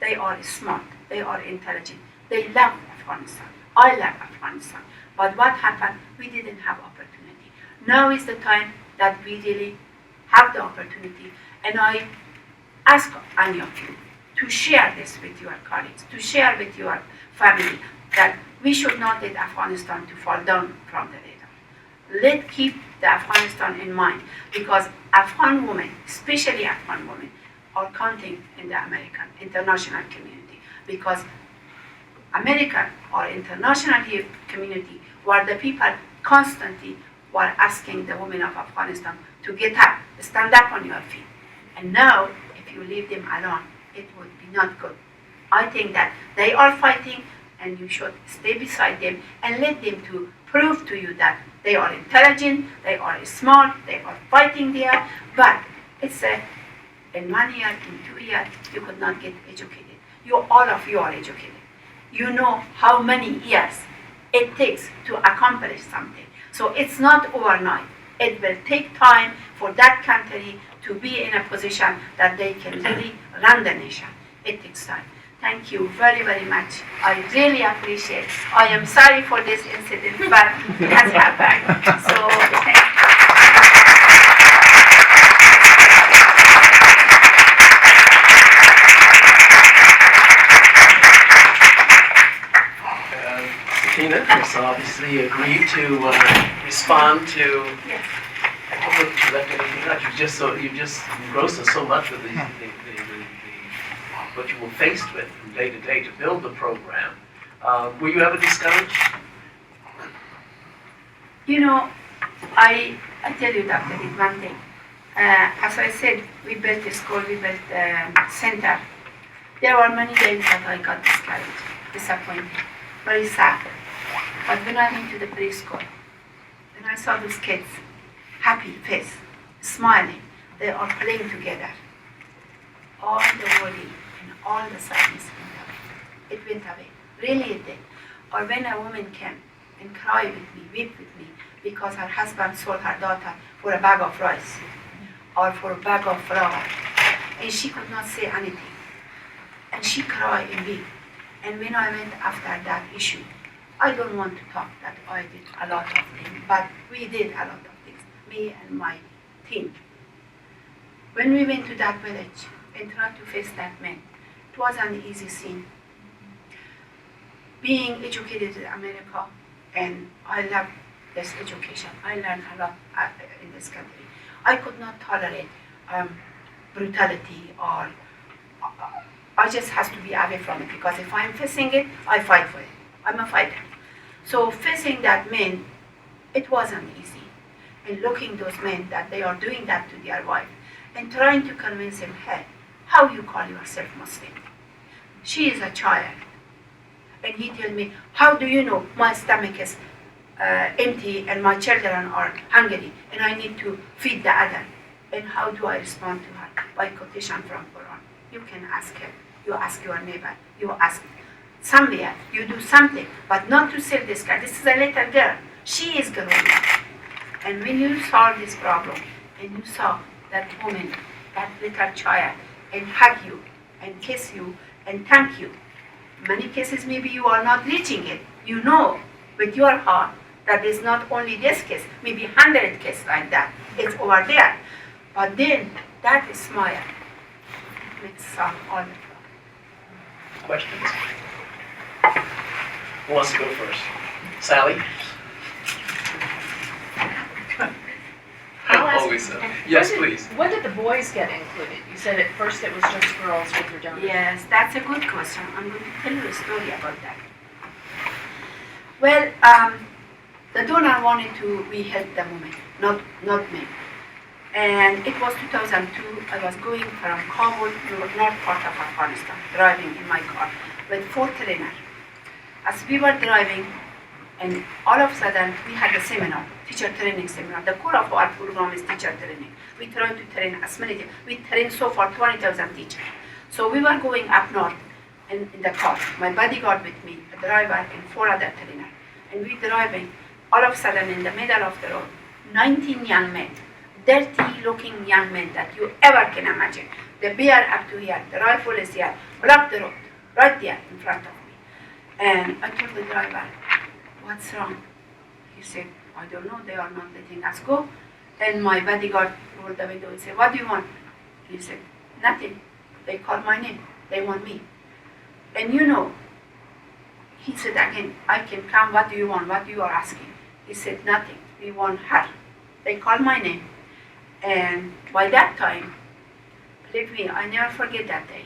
They are smart, they are intelligent, they love Afghanistan. I love Afghanistan. But what happened? We didn't have opportunity. Now is the time that we really have the opportunity, and I ask any of you to share this with your colleagues, to share with your family, that we should not let Afghanistan to fall down from the radar. Let's keep the Afghanistan in mind, because Afghan women, especially Afghan women, are counting in the American international community, because American or international community were the people constantly were asking the women of Afghanistan to get up, stand up on your feet. And now, if you leave them alone, it would be not good. I think that they are fighting, and you should stay beside them and let them to prove to you that they are intelligent, they are smart, they are fighting there. But it's in 1 year, in 2 years, you could not get educated. All of you are educated. You know how many years it takes to accomplish something. So it's not overnight. It will take time for that country to be in a position that they can really run the nation. It takes time. Thank you very, very much. I really appreciate it. I am sorry for this incident, but it has happened. So, thank you. Tina has obviously agreed to respond to. Yes. I don't know if you left anything out. You just engrossed us so much with what you were faced with from day to day to build the program. Were you ever discouraged? You know, I tell you, Dr. Reed, one thing. As I said, we built a school, we built a center. There were many days that I got discouraged, disappointed, very sad. But when I went to the preschool, and I saw those kids, happy face, smiling, they are playing together, all the worry and all the sadness went away. It went away, really it did. Or when a woman came and cried with me, wept with me, because her husband sold her daughter for a bag of rice or for a bag of flour, and she could not say anything. And she cried and wept. And when I went after that issue, I don't want to talk that I did a lot of things, but we did a lot of things, me and my team. When we went to that village and tried to face that man, it was an easy scene. Being educated in America, and I love this education. I learned a lot in this country. I could not tolerate brutality or I just have to be away from it, because if I'm facing it, I fight for it. I'm a fighter. So facing that man, it wasn't easy. And looking those men that they are doing that to their wife and trying to convince him, hey, how you call yourself Muslim? She is a child. And he told me, how do you know my stomach is empty and my children are hungry and I need to feed the other? And how do I respond to her? By quotation from Quran. You can ask her. You ask your neighbor. You ask somewhere. You do something, but not to sell this guy. This is a little girl. She is growing up. And when you solve this problem, and you saw that woman, that little child, and hug you, and kiss you, and thank you, many cases maybe you are not reaching it. You know with your heart that there's not only this case, maybe 100 cases like that. It's over there. But then that smile makes solve all the problem. Questions? Who wants to go first? Sally? Always so. Yes, please. When did the boys get included? You said at first it was just girls with your donors. Yes, that's a good question. I'm going to tell you a story about that. Well, the donor wanted to we help the women, not me. And it was 2002. I was going from Kabul to the north part of Afghanistan, driving in my car with 4 trainers. As we were driving, and all of a sudden we had a seminar, teacher training seminar. The core of our program is teacher training. We try to train as many. We trained so far 20,000 teachers. So we were going up north in the car. My bodyguard with me, a driver, and 4 other trainers. And we driving. All of a sudden, in the middle of the road, 19 young men, dirty-looking young men that you ever can imagine. The beer up to here, the rifle is here, block the road, right there in front of me. And I told the driver, what's wrong? He said, I don't know, they are not letting us go. And my bodyguard rolled the window and said, what do you want? He said, nothing. They called my name. They want me. And you know, he said again, I can come, what do you want? What you are asking? He said, nothing. We want her. They called my name. And by that time, believe me, I never forget that day.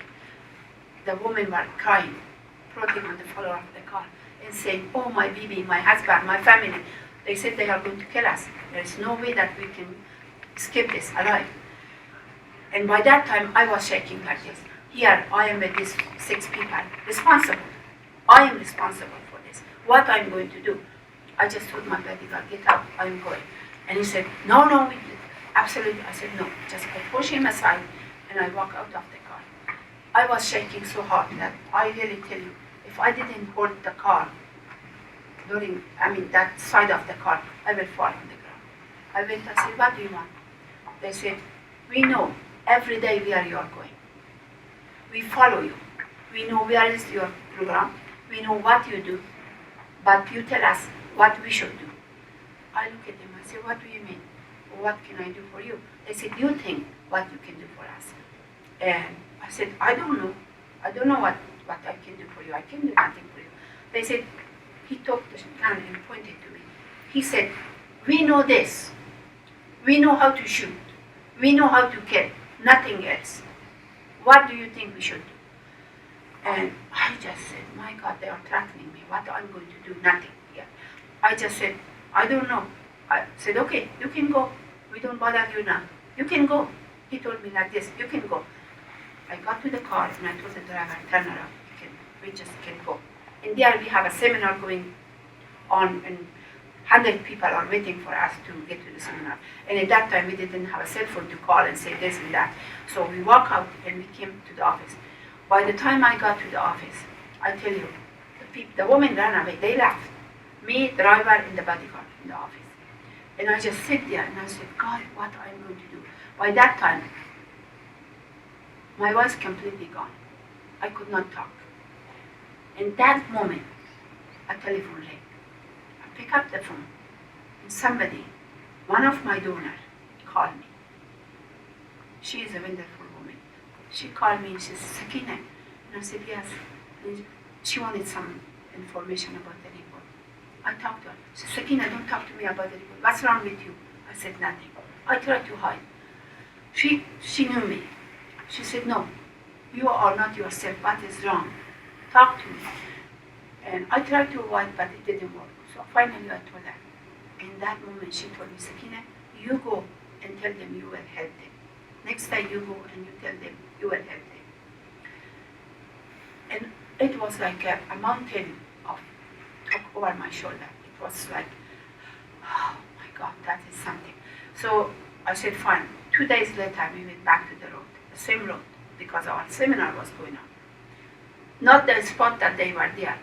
The women were crying, floating on the floor of the car, and saying, oh, my baby, my husband, my family. They said they are going to kill us. There is no way that we can escape this alive. And by that time, I was shaking like this. Here, I am with these 6 people, responsible. I am responsible for this. What I'm going to do? I just told my bodyguard, get up, I'm going. And he said, no, absolutely. I said, no. Just I push him aside, and I walk out of the car. I was shaking so hard that I really tell you, if I didn't hold the car, that side of the car, I will fall on the ground. I went and said, what do you want? They said, we know every day where you are going. We follow you. We know where is your program. We know what you do. But you tell us what we should do. I look at them, I say, what do you mean? What can I do for you? They said, you think what you can do for us. And I said, I don't know. I don't know what I can do for you. I can do nothing for you. They said, he took the gun and pointed to me. He said, we know this. We know how to shoot. We know how to kill. Nothing else. What do you think we should do? And I just said, my God, they are threatening me. What am I going to do? Nothing. Yeah. I just said, I don't know. I said, okay, you can go. We don't bother you now. You can go. He told me like this, you can go. I got to the car and I told the driver, turn around. We just can go. And there we have a seminar going on, and 100 people are waiting for us to get to the seminar. And at that time we didn't have a cell phone to call and say this and that. So we walk out and we came to the office. By the time I got to the office, I tell you, the women ran away. They left. Me, driver, and the bodyguard in the office. And I just sit there and I said, God, what am I going to do? By that time, my voice completely gone. I could not talk. In that moment, a telephone rang. I pick up the phone, and somebody, one of my donors, called me. She is a wonderful woman. She called me and she said, Sakina. And I said, yes. And she wanted some information about the report. I talked to her. She said, Sakina, don't talk to me about the report. What's wrong with you? I said, nothing. I tried to hide. She knew me. She said, no, you are not yourself. What is wrong? Talk to me. And I tried to avoid, but it didn't work. So finally I told her. In that moment she told me, Sakina, you go and tell them you will help them. Next time you go and you tell them you will help them. And it was like a mountain took over my shoulder. It was like, oh my God, that is something. So I said, fine. 2 days later we went back to the road, the same road, because our seminar was going on. Not the spot that they were there.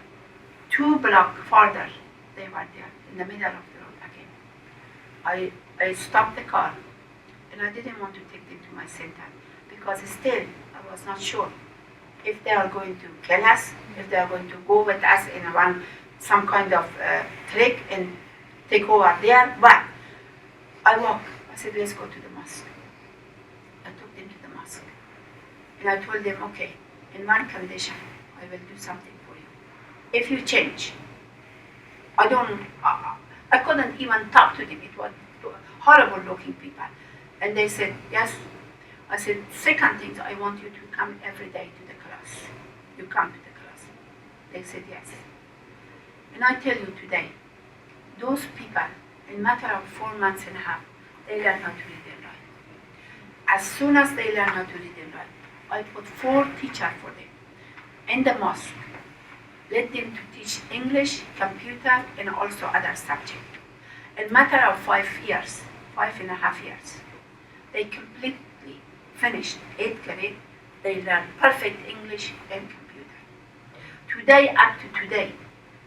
2 blocks farther, they were there, in the middle of the road again. I stopped the car, and I didn't want to take them to my center, because still, I was not sure if they are going to kill us, if they are going to go with us in some kind of trick and take over there. But I walked. I said, let's go to the mosque. I took them to the mosque. And I told them, okay, in one condition, I will do something for you. If you change, I couldn't even talk to them. It was horrible looking people. And they said, yes. I said, second thing, I want you to come every day to the class. You come to the class. They said, yes. And I tell you today, those people, in a matter of 4 months and a half, they learn how to read and write. As soon as they learn how to read and write, I put 4 teachers for them in the mosque. Let them to teach English, computer, and also other subjects. In a matter of 5 years, 5.5 years, they completely finished 8th grade. They learned perfect English and computer. Today, up to today,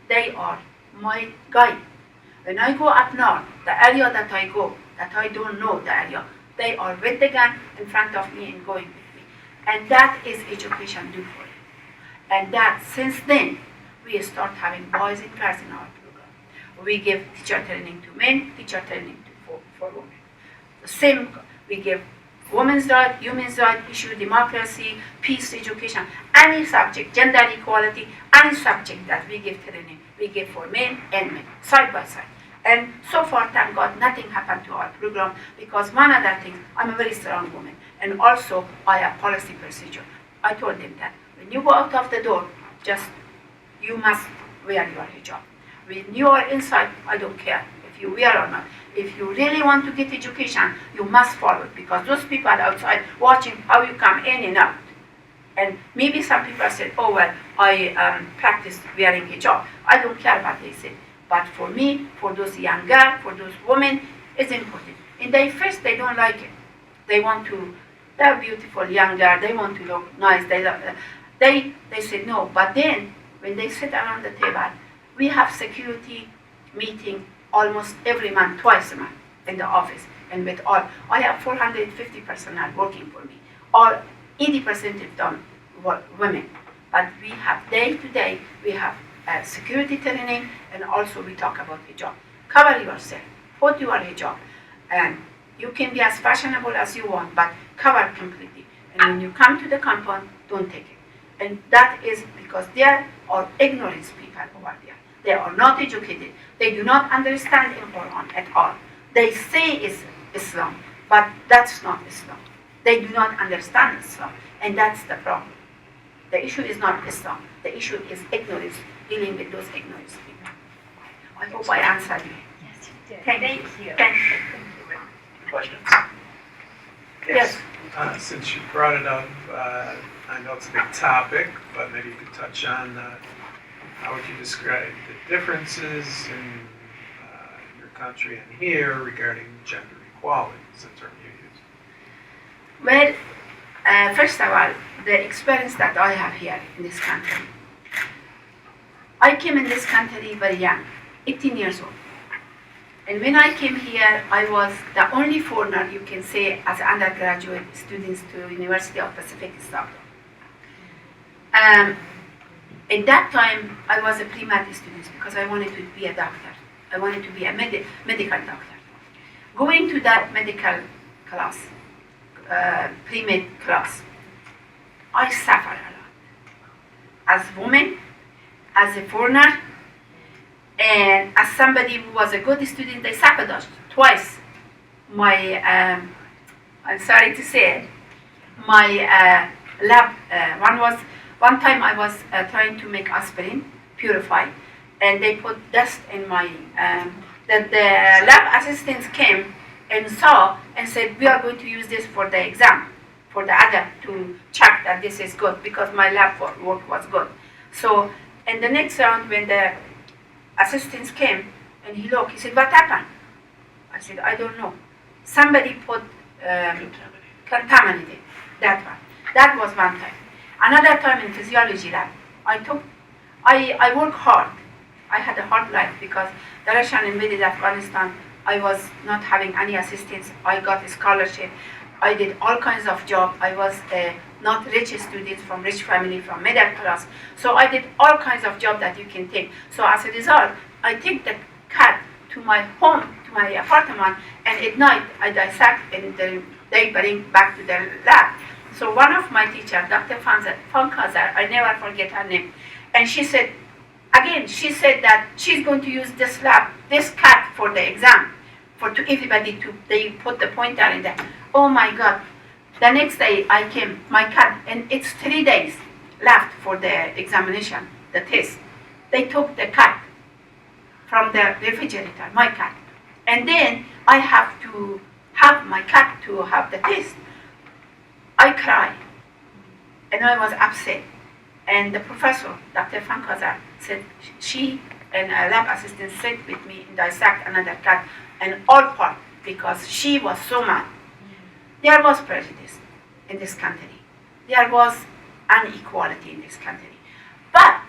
they are my guide. When I go up north, the area that I go, that I don't know the area, they are with the gun in front of me and going with me. And that is education do for you. And that, since then, we start having boys and girls in our program. We give teacher training to men, teacher training for women. The same, we give women's rights, human rights, issue, democracy, peace, education, any subject, gender equality, any subject that we give training, we give for men and men, side by side. And so far, thank God, nothing happened to our program, because one other thing, I'm a very strong woman, and also I have policy procedure. I told them that when you go out of the door, you must wear your hijab. When you are inside, I don't care if you wear or not. If you really want to get education, you must follow it, because those people outside watching how you come in and out. And maybe some people said, oh, well, I practice wearing hijab. I don't care what they say. But for me, for those young girls, for those women, it's important. And first, they don't like it. They're beautiful young girls, they want to look nice. They said no. But then, when they sit around the table, We have security meeting almost every month, twice a month in the office. And with all, I have 450 personnel working for me. All 80% of them were women. But we have day to day, we have security training, and also we talk about hijab. Cover yourself, put your hijab, and you can be as fashionable as you want, but cover completely. And when you come to the compound, don't take it. And that is because there are ignorant people over there. They are not educated. They do not understand the Quran at all. They say it's Islam, but that's not Islam. They do not understand Islam, and that's the problem. The issue is not Islam. The issue is ignorance, dealing with those ignorant people. I hope I answered you. Yes, you did. Thank you. Thank you. Questions? Yes. Since you brought it up, I know it's a big topic, but maybe you could touch on how would you describe the differences in your country and here regarding gender equality, is the term you use. Well, first of all, the experience that I have here in this country. I came in this country very young, 18 years old. And when I came here, I was the only foreigner, you can say, as undergraduate students to University of Pacific Southwest. At that time, I was a pre-med student because I wanted to be a doctor. I wanted to be a medical doctor. Going to that medical class, pre-med class, I suffered a lot. As a woman, as a foreigner, and as somebody who was a good student, they sabotaged twice my, I'm sorry to say it, my lab. One time I was trying to make aspirin, purify, and they put dust in my, the lab assistants came and saw and said, we are going to use this for the exam, for the other to check that this is good, because my lab work was good. So, in the next round, when the assistants came and he looked, he said, what happened? I said, I don't know. Somebody put contaminated that one. That was one time. Another time in physiology lab, I worked hard. I had a hard life because the Russian invaded Afghanistan. I was not having any assistance. I got a scholarship. I did all kinds of jobs. I was not rich student from rich family, from middle class. So I did all kinds of jobs that you can take. So as a result, I take the cat to my home, to my apartment, and at night I dissect and they bring back to the lab. So one of my teachers, Dr. Funkazar, I never forget her name, and she said that she's going to use this lab, this cat for the exam, to everybody they put the pointer in there. Oh my God. The next day I came, my cat, and it's 3 days left for the examination, the test. They took the cat from the refrigerator, my cat. And then I have to have my cat to have the test. I cried, and I was upset. And the professor, Dr. Funkazar, said she and a lab assistant sat with me and dissect another cat, and all part because she was so mad. There was prejudice in this country. There was inequality in this country. But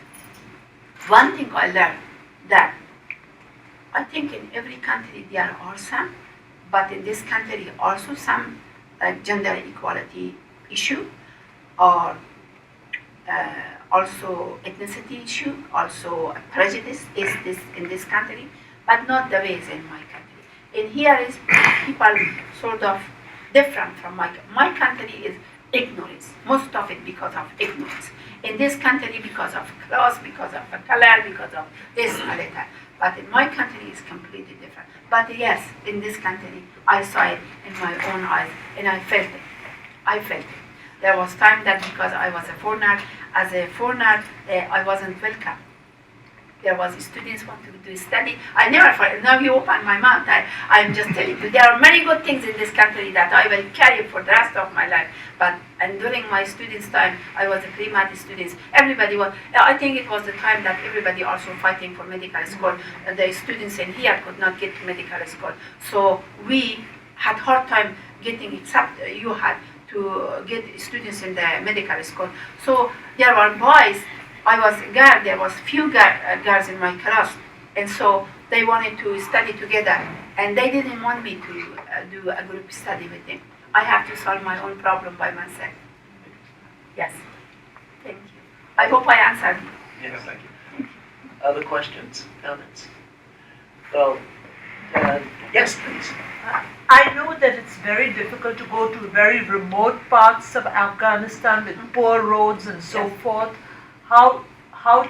one thing I learned that I think in every country there are some, but in this country also some gender equality issue, or also ethnicity issue, also prejudice is this in this country, but not the ways in my country. And here is people sort of different from my country is ignorance, most of it because of ignorance. In this country because of class, because of color, because of this or that. But in my country it's completely different. But yes, in this country I saw it in my own eyes and I felt it. I felt it. There was time that because I was a foreigner, I wasn't welcome. There was students wanting to study. I never forget. Now you open my mouth. I'm just telling you, there are many good things in this country that I will carry for the rest of my life. And during my students' time, I was a pre-med student. Everybody was. I think it was the time that everybody also fighting for medical school. The students in here could not get to medical school, so we had hard time getting. Except you had to get students in the medical school. So there were boys I was a girl, there was few girls in my class, and so they wanted to study together, and they didn't want me to do a group study with them. I have to solve my own problem by myself. Yes. Thank you. I hope I answered you. Yes, thank you. Other questions, comments? Well, yes, please. I know that it's very difficult to go to very remote parts of Afghanistan with poor roads and so forth. How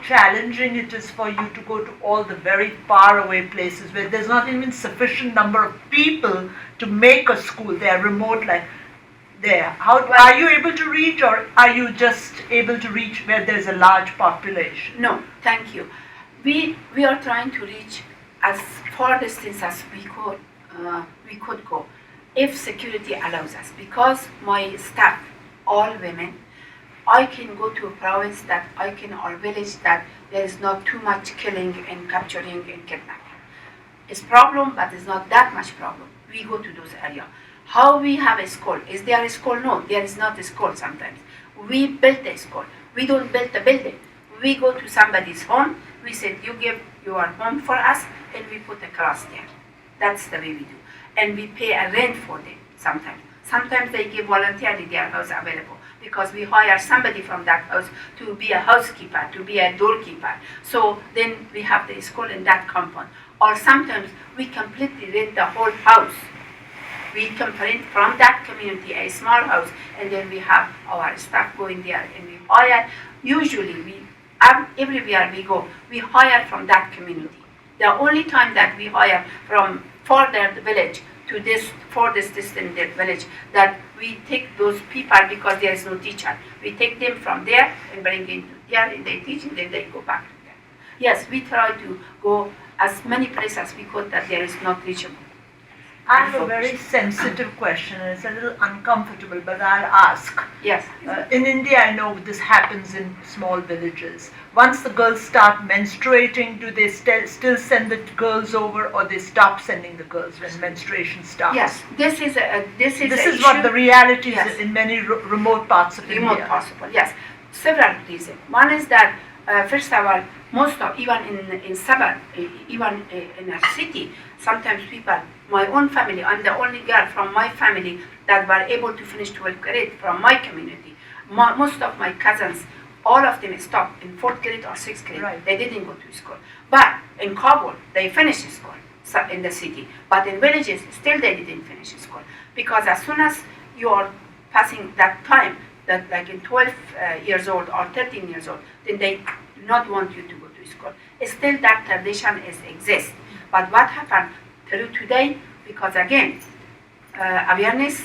challenging it is for you to go to all the very far away places where there's not even sufficient number of people to make a school. They are remote like there. How are you able to reach, or are you just able to reach where there's a large population? No, thank you. We are trying to reach as far distance as we could go, if security allows us. Because my staff, all women, I can go to a province that I can, or village that there is not too much killing and capturing and kidnapping. It's problem, but it's not that much problem. We go to those areas. How we have a school? Is there a school? No, there is not a school sometimes. We built a school. We don't build a building. We go to somebody's home. We said, you give your home for us, and we put a class there. That's the way we do. And we pay a rent for them sometimes. Sometimes they give voluntarily their house available, because we hire somebody from that house to be a housekeeper, to be a doorkeeper. So then we have the school in that compound. Or sometimes we completely rent the whole house. We can rent from that community a small house, and then we have our staff going there, and we hire. Usually, everywhere we go, we hire from that community. The only time that we hire from further the village to this furthest distant village, that we take those people because there is no teacher. We take them from there and bring them to there, and they teach, and then they go back to there. Yes, we try to go as many places as we could that there is not reachable. I have a very sensitive question, and it's a little uncomfortable, but I'll ask. Yes. In India, I know this happens in small villages. Once the girls start menstruating, do they still send the girls over, or they stop sending the girls when menstruation starts? Yes, this is what the reality is yes. in many remote parts of remote India. possible. Yes, several reasons. One is that first of all, most of even in suburb, even in a city, sometimes people. My own family, I'm the only girl from my family that were able to finish 12th grade from my community. Most of my cousins, all of them stopped in 4th grade or 6th grade. Right. They didn't go to school. But in Kabul, they finished school in the city. But in villages, still they didn't finish school. Because as soon as you are passing that time, that like in 12 years old or 13 years old, then they do not want you to go to school. Still that tradition exists. But what happened through today, because again, awareness,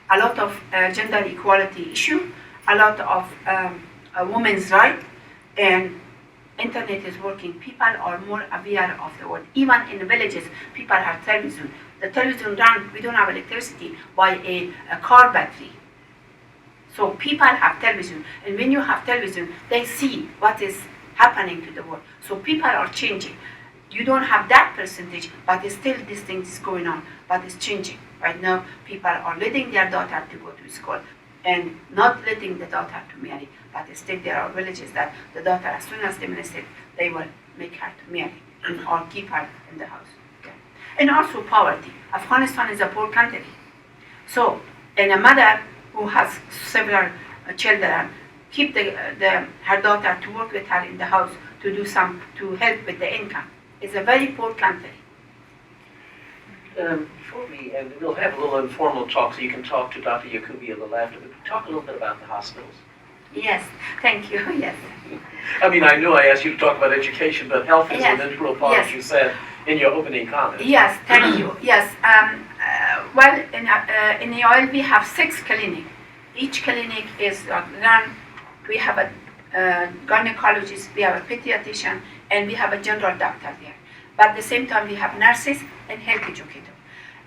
a lot of gender equality issue, a lot of women's right, and internet is working. People are more aware of the world. Even in the villages, people have television. The television run, we don't have electricity, by a car battery. So people have television, and when you have television, they see what is happening to the world. So people are changing. You don't have that percentage, but still this thing is going on, but it's changing. Right now, people are letting their daughter to go to school and not letting the daughter to marry, but still there are villages that the daughter, as soon as they minister, they will make her to marry or keep her in the house. Okay. And also poverty. Afghanistan is a poor country. So, and a mother who has several children, keep her daughter to work with her in the house to help with the income. It's a very poor country. Before we'll have a little informal talk, so you can talk to Dr. Yakubi a little after, but talk a little bit about the hospitals. Yes, thank you, yes. I mean, I knew I asked you to talk about education, but health is Yes. an integral part, Yes. as you said in your opening comment. Yes, thank you, yes. Well, in the oil we have 6 clinics. Each clinic is run, we have a gynecologist, we have a pediatrician, and we have a general doctor there. But at the same time, we have nurses and health educators.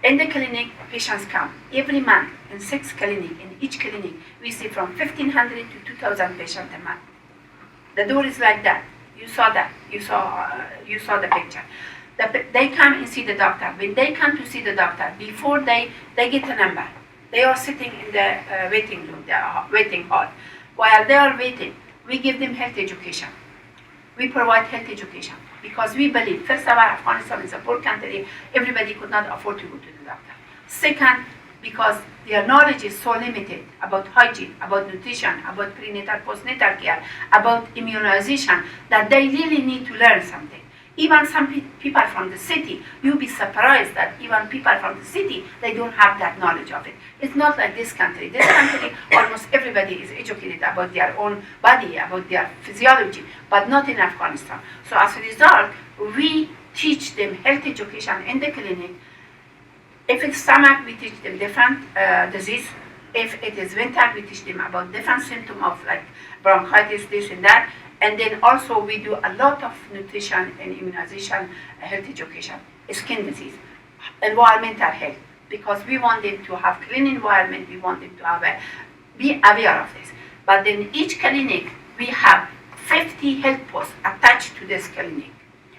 In the clinic, patients come every month in 6 clinics. In each clinic, we see from 1,500 to 2,000 patients a month. The door is like that. You saw that. You saw the picture. They come and see the doctor. When they come to see the doctor, before they get a number, they are sitting in the waiting room, the waiting hall. While they are waiting, we give them health education. We provide health education because we believe, first of all, Afghanistan is a poor country. Everybody could not afford to go to the doctor. Second, because their knowledge is so limited about hygiene, about nutrition, about prenatal, postnatal care, about immunization, that they really need to learn something. Even some people from the city, you'll be surprised that even people from the city, they don't have that knowledge of it. It's not like this country. This country, almost everybody is educated about their own body, about their physiology, but not in Afghanistan. So as a result, we teach them health education in the clinic. If it's stomach, we teach them different disease. If it is winter, we teach them about different symptoms of like bronchitis, this and that. And then also we do a lot of nutrition and immunization, health education, skin disease, environmental health, because we want them to have clean environment, we want them to have be aware of this. But then each clinic, we have 50 health posts attached to this clinic.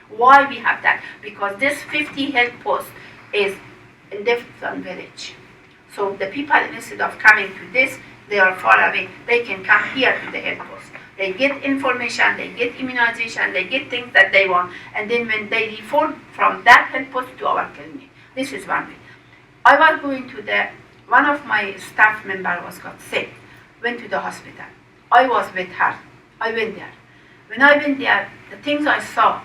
Why we have that? Because this 50 health posts is in different village. So the people, instead of coming to this, they are far away, they can come here to the health post. They get information, they get immunization, they get things that they want, and then when they refer from that health post to our clinic. This is one way. I was going to one of my staff members got sick, went to the hospital. I was with her. I went there. When I went there, the things I saw,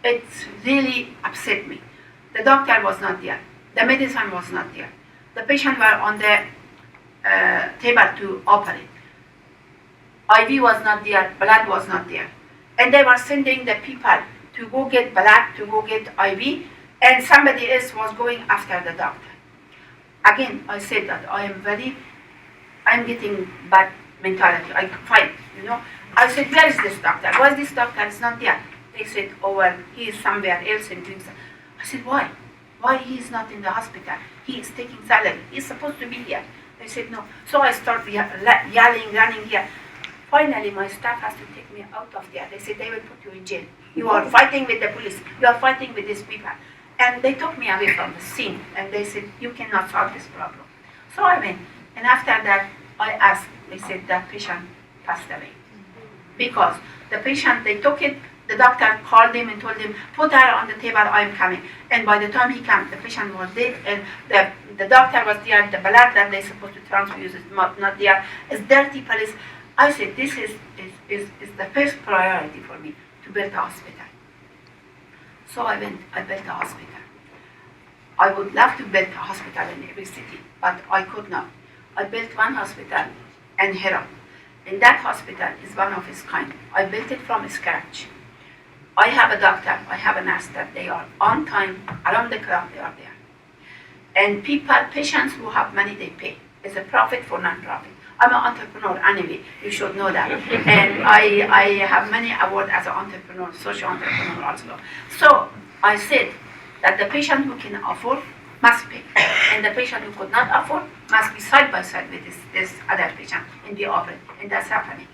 it really upset me. The doctor was not there. The medicine was not there. The patient were on the table to operate. IV was not there, blood was not there. And they were sending the people to go get blood, to go get IV, and somebody else was going after the doctor. Again, I said that I'm getting bad mentality. I fight, I said, where is this doctor? Why is this doctor is not there? They said, oh, well, he is somewhere else and doing something. I said, why? Why he is not in the hospital? He is taking salary. He's supposed to be here. They said, no. So I started yelling, running here. Finally, my staff has to take me out of there. They said, they will put you in jail. You are fighting with the police. You are fighting with these people. And they took me away from the scene. And they said, you cannot solve this problem. So I went. And after that, I asked. They said, that patient passed away. Because the patient, they took it. The doctor called him and told him, put her on the table, I'm coming. And by the time he came, the patient was dead. And the doctor was there. The blood that they're supposed to transfuse is not there. It's dirty police. I said, this is the first priority for me, to build a hospital. So I built a hospital. I would love to build a hospital in every city, but I could not. I built one hospital in Herat. And that hospital is one of its kind. I built it from scratch. I have a doctor, I have a nurse that they are on time, around the clock they are there. And patients who have money, they pay. It's a profit for non-profit. I'm an entrepreneur anyway, you should know that. And I have many awards as an entrepreneur, social entrepreneur also. So I said that the patient who can afford must pay. And the patient who could not afford must be side by side with this other patient and be open. And that's happening.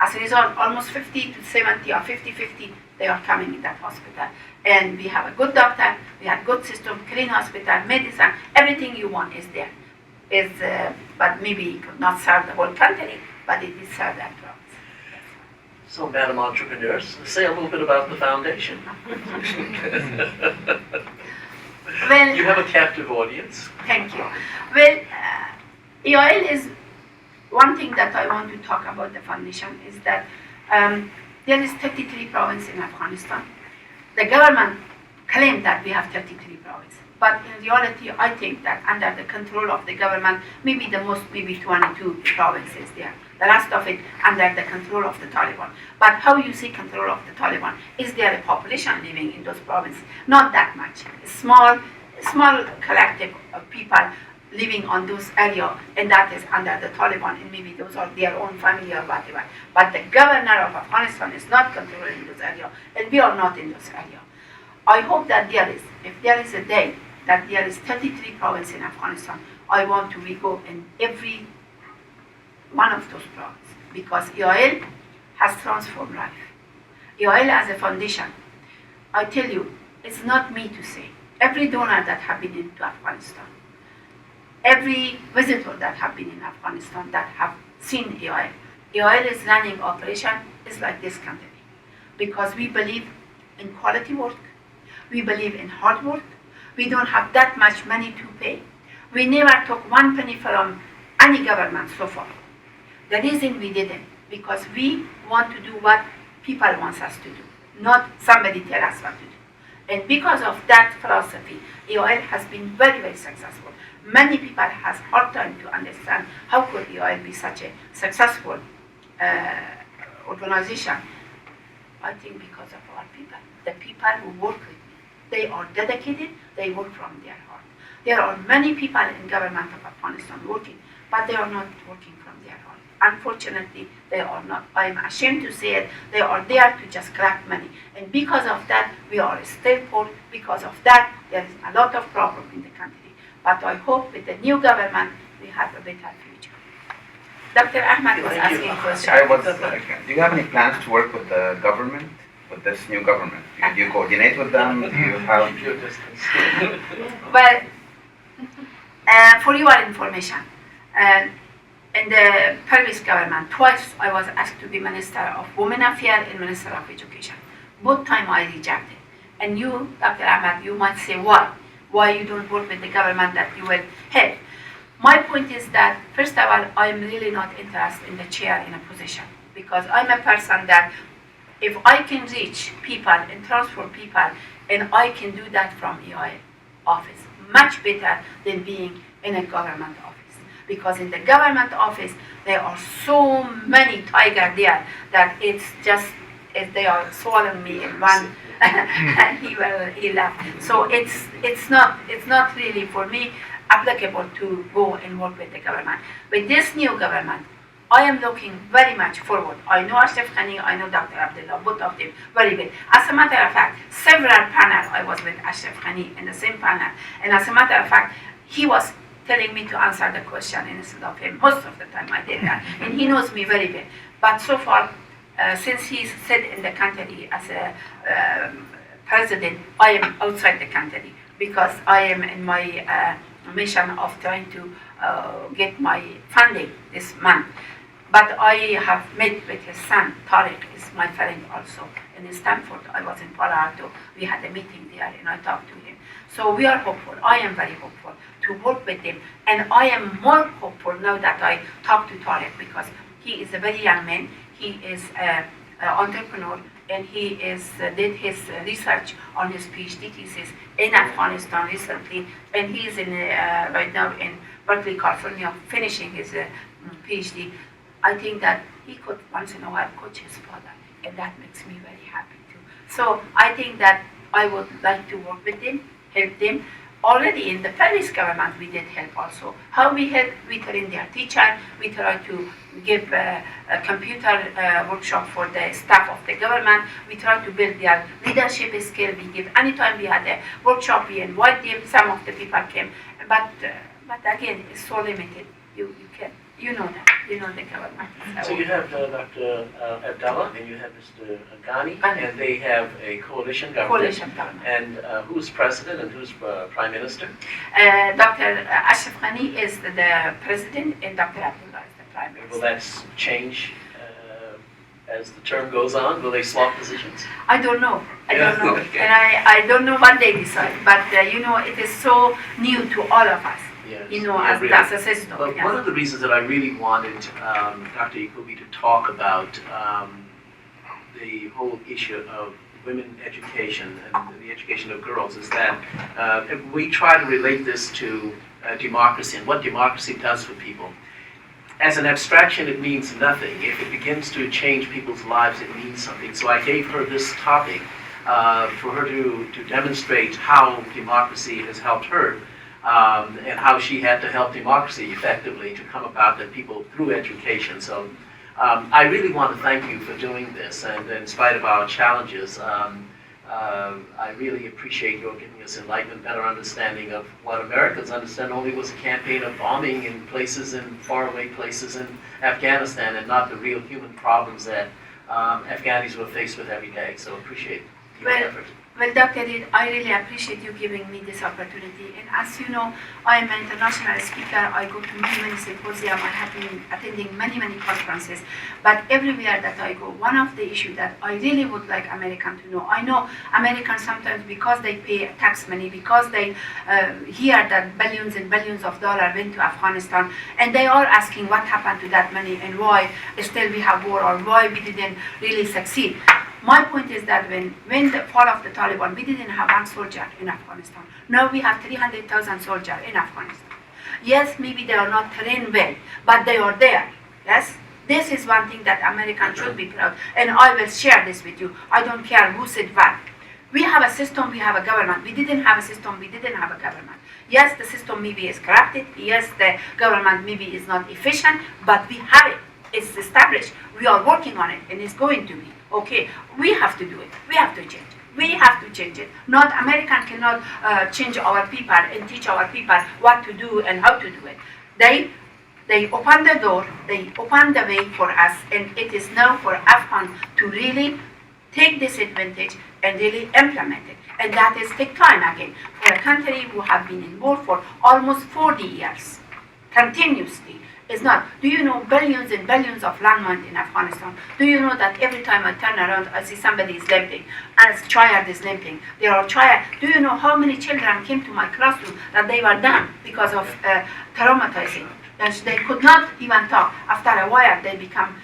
As a result, almost 50 to 70 or 50-50, they are coming in that hospital. And we have a good doctor, we have good system, clean hospital, medicine, everything you want is there. But maybe it could not serve the whole country, but it did serve that province. So, Madam Entrepreneurs, say a little bit about the foundation. Well, You have a captive audience. thank you. Well, EOL is one thing that I want to talk about the foundation is that there is 33 provinces in Afghanistan. The government claimed that we have 33 provinces. But in reality, I think that under the control of the government, maybe 22 provinces there. The rest of it under the control of the Taliban. But how you see control of the Taliban? Is there a population living in those provinces? Not that much. A small collective of people living on those areas, and that is under the Taliban, and maybe those are their own family or whatever. But the governor of Afghanistan is not controlling those areas, and we are not in those areas. I hope that if there is a day that there is 33 provinces in Afghanistan, I want to go in every one of those provinces, because EOL has transformed life. EOL as a foundation, I tell you, it's not me to say. Every donor that have been into Afghanistan, every visitor that have been in Afghanistan that have seen EOL, EOL is running operation is like this company because we believe in quality work, we believe in hard work, we don't have that much money to pay. We never took one penny from any government so far. The reason we didn't, because we want to do what people want us to do, not somebody tell us what to do. And because of that philosophy, EOL has been very, very successful. Many people have hard time to understand how could EOL be such a successful organization. I think because of our people, the people who work with me. They are dedicated, they work from their heart. There are many people in government of Afghanistan working, but they are not working from their heart. Unfortunately, they are not. I am ashamed to say it. They are there to just collect money. And because of that, we are still poor. Because of that, there is a lot of problem in the country. But I hope with the new government, we have a better future. Dr. Ahmad was asking a question. Do you have any plans to work with the government, with this new government? Do you coordinate with them? Do you have... Well, for your information, in the previous government, twice I was asked to be Minister of Women Affairs and Minister of Education. Both times I rejected. And you, Dr. Ahmad, you might say, why? Why you don't work with the government that you will help? My point is that, first of all, I'm really not interested in the chair in a position. Because I'm a person that, if I can reach people and transfer people, and I can do that from EOL office, much better than being in a government office. Because in the government office, there are so many tigers there that it's just, if they are swallowing me in one, and he left. So it's not really for me applicable to go and work with the government. With this new government, I am looking very much forward. I know Ashraf Ghani, I know Dr. Abdullah, both of them very well. As a matter of fact, several panels I was with Ashraf Ghani in the same panel. And as a matter of fact, he was telling me to answer the question instead of him. Most of the time I did that. And he knows me very well. But so far, since he's sit in the country as a president, I am outside the country because I am in my mission of trying to get my funding this month. But I have met with his son, Tariq, is my friend also, in Stanford. I was in Palo Alto. We had a meeting there and I talked to him. So we are hopeful. I am very hopeful to work with him. And I am more hopeful now that I talked to Tariq because he is a very young man. He is an entrepreneur and he did his research on his PhD thesis in Afghanistan recently. And he is right now in Berkeley, California, finishing his PhD. I think that he could once in a while coach his father, and that makes me very happy too. So I think that I would like to work with them, help them. Already in the previous government, we did help also. How we help? We train their teacher. We try to give a computer workshop for the staff of the government. We try to build their leadership skill. We give, anytime we had a workshop, we invite them. Some of the people came, but again, it's so limited. You know that. You know the government. So you have Dr. Abdallah and you have Mr. Ghani, and they have a coalition government. Coalition government. And who's president and who's prime minister? Dr. Ashraf Ghani is the president, and Dr. Abdullah is the prime minister. Will that change as the term goes on? Will they swap positions? I don't know. I don't know. Okay. And I don't know what they decide. But it is so new to all of us. Yes. As really. that's a system. But one of the reasons that I really wanted Dr. Yakubi to talk about the whole issue of women education and the education of girls is that we try to relate this to democracy and what democracy does for people. As an abstraction, it means nothing. If it begins to change people's lives, it means something. So I gave her this topic for her to demonstrate how democracy has helped her. And how she had to help democracy effectively to come about that people through education. So I really want to thank you for doing this, and in spite of our challenges, I really appreciate your giving us enlightenment, better understanding of what Americans understand only was a campaign of bombing in places, in faraway places in Afghanistan, and not the real human problems that Afghanis were faced with every day. So appreciate your effort. Well, Dr. Reed, I really appreciate you giving me this opportunity. And as you know, I am an international speaker. I go to many symposia. I have been attending many conferences. But everywhere that I go, one of the issues that I really would like Americans to know, I know Americans sometimes, because they pay tax money, because they hear that billions and billions of dollars went to Afghanistan, and they are asking what happened to that money and why still we have war, or why we didn't really succeed. My point is that when the fall of the Taliban, we didn't have one soldier in Afghanistan. Now we have 300,000 soldiers in Afghanistan. Yes, maybe they are not trained well, but they are there. Yes, this is one thing that Americans should be proud. And I will share this with you. I don't care who said what. We have a system, we have a government. We didn't have a system, we didn't have a government. Yes, the system maybe is corrupted. Yes, the government maybe is not efficient, but we have it. It's established. We are working on it, and it's going to be. Okay, we have to do it. We have to change it. We have to change it. Not American cannot change our people and teach our people what to do and how to do it. They open the door, they open the way for us, and it is now for Afghans to really take this advantage and really implement it. And that is take time again. For a country who have been in war for almost 40 years, continuously, it's not. Do you know billions and billions of landmines in Afghanistan? Do you know that every time I turn around, I see somebody is limping, and a child is limping? There are child. Do you know how many children came to my classroom that they were done because of traumatizing? And they could not even talk. After a while, they become,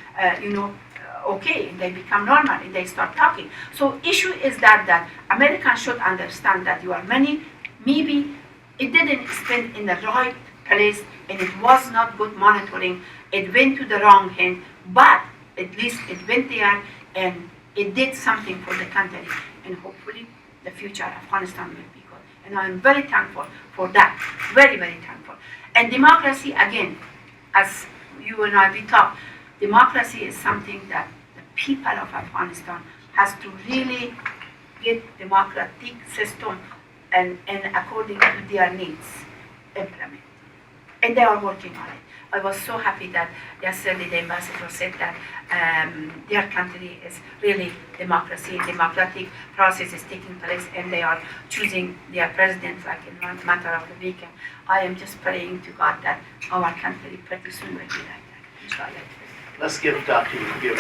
okay, they become normal, and they start talking. So issue is that Americans should understand that your money, maybe it didn't spend in the right place, and it was not good monitoring. It went to the wrong hand, but at least it went there and it did something for the country, and hopefully the future Afghanistan will be good. And I'm very thankful for that, very thankful. And democracy, again, as you and I we talk, democracy is something that the people of Afghanistan has to really get democratic system and according to their needs implement. And they are working on it. I was so happy that yesterday the ambassador said that their country is really democracy, democratic process is taking place, and they are choosing their president like in one matter of a week. And I am just praying to God that our country pretty soon will be like that. Inshallah. Let's give Dr. Yukubir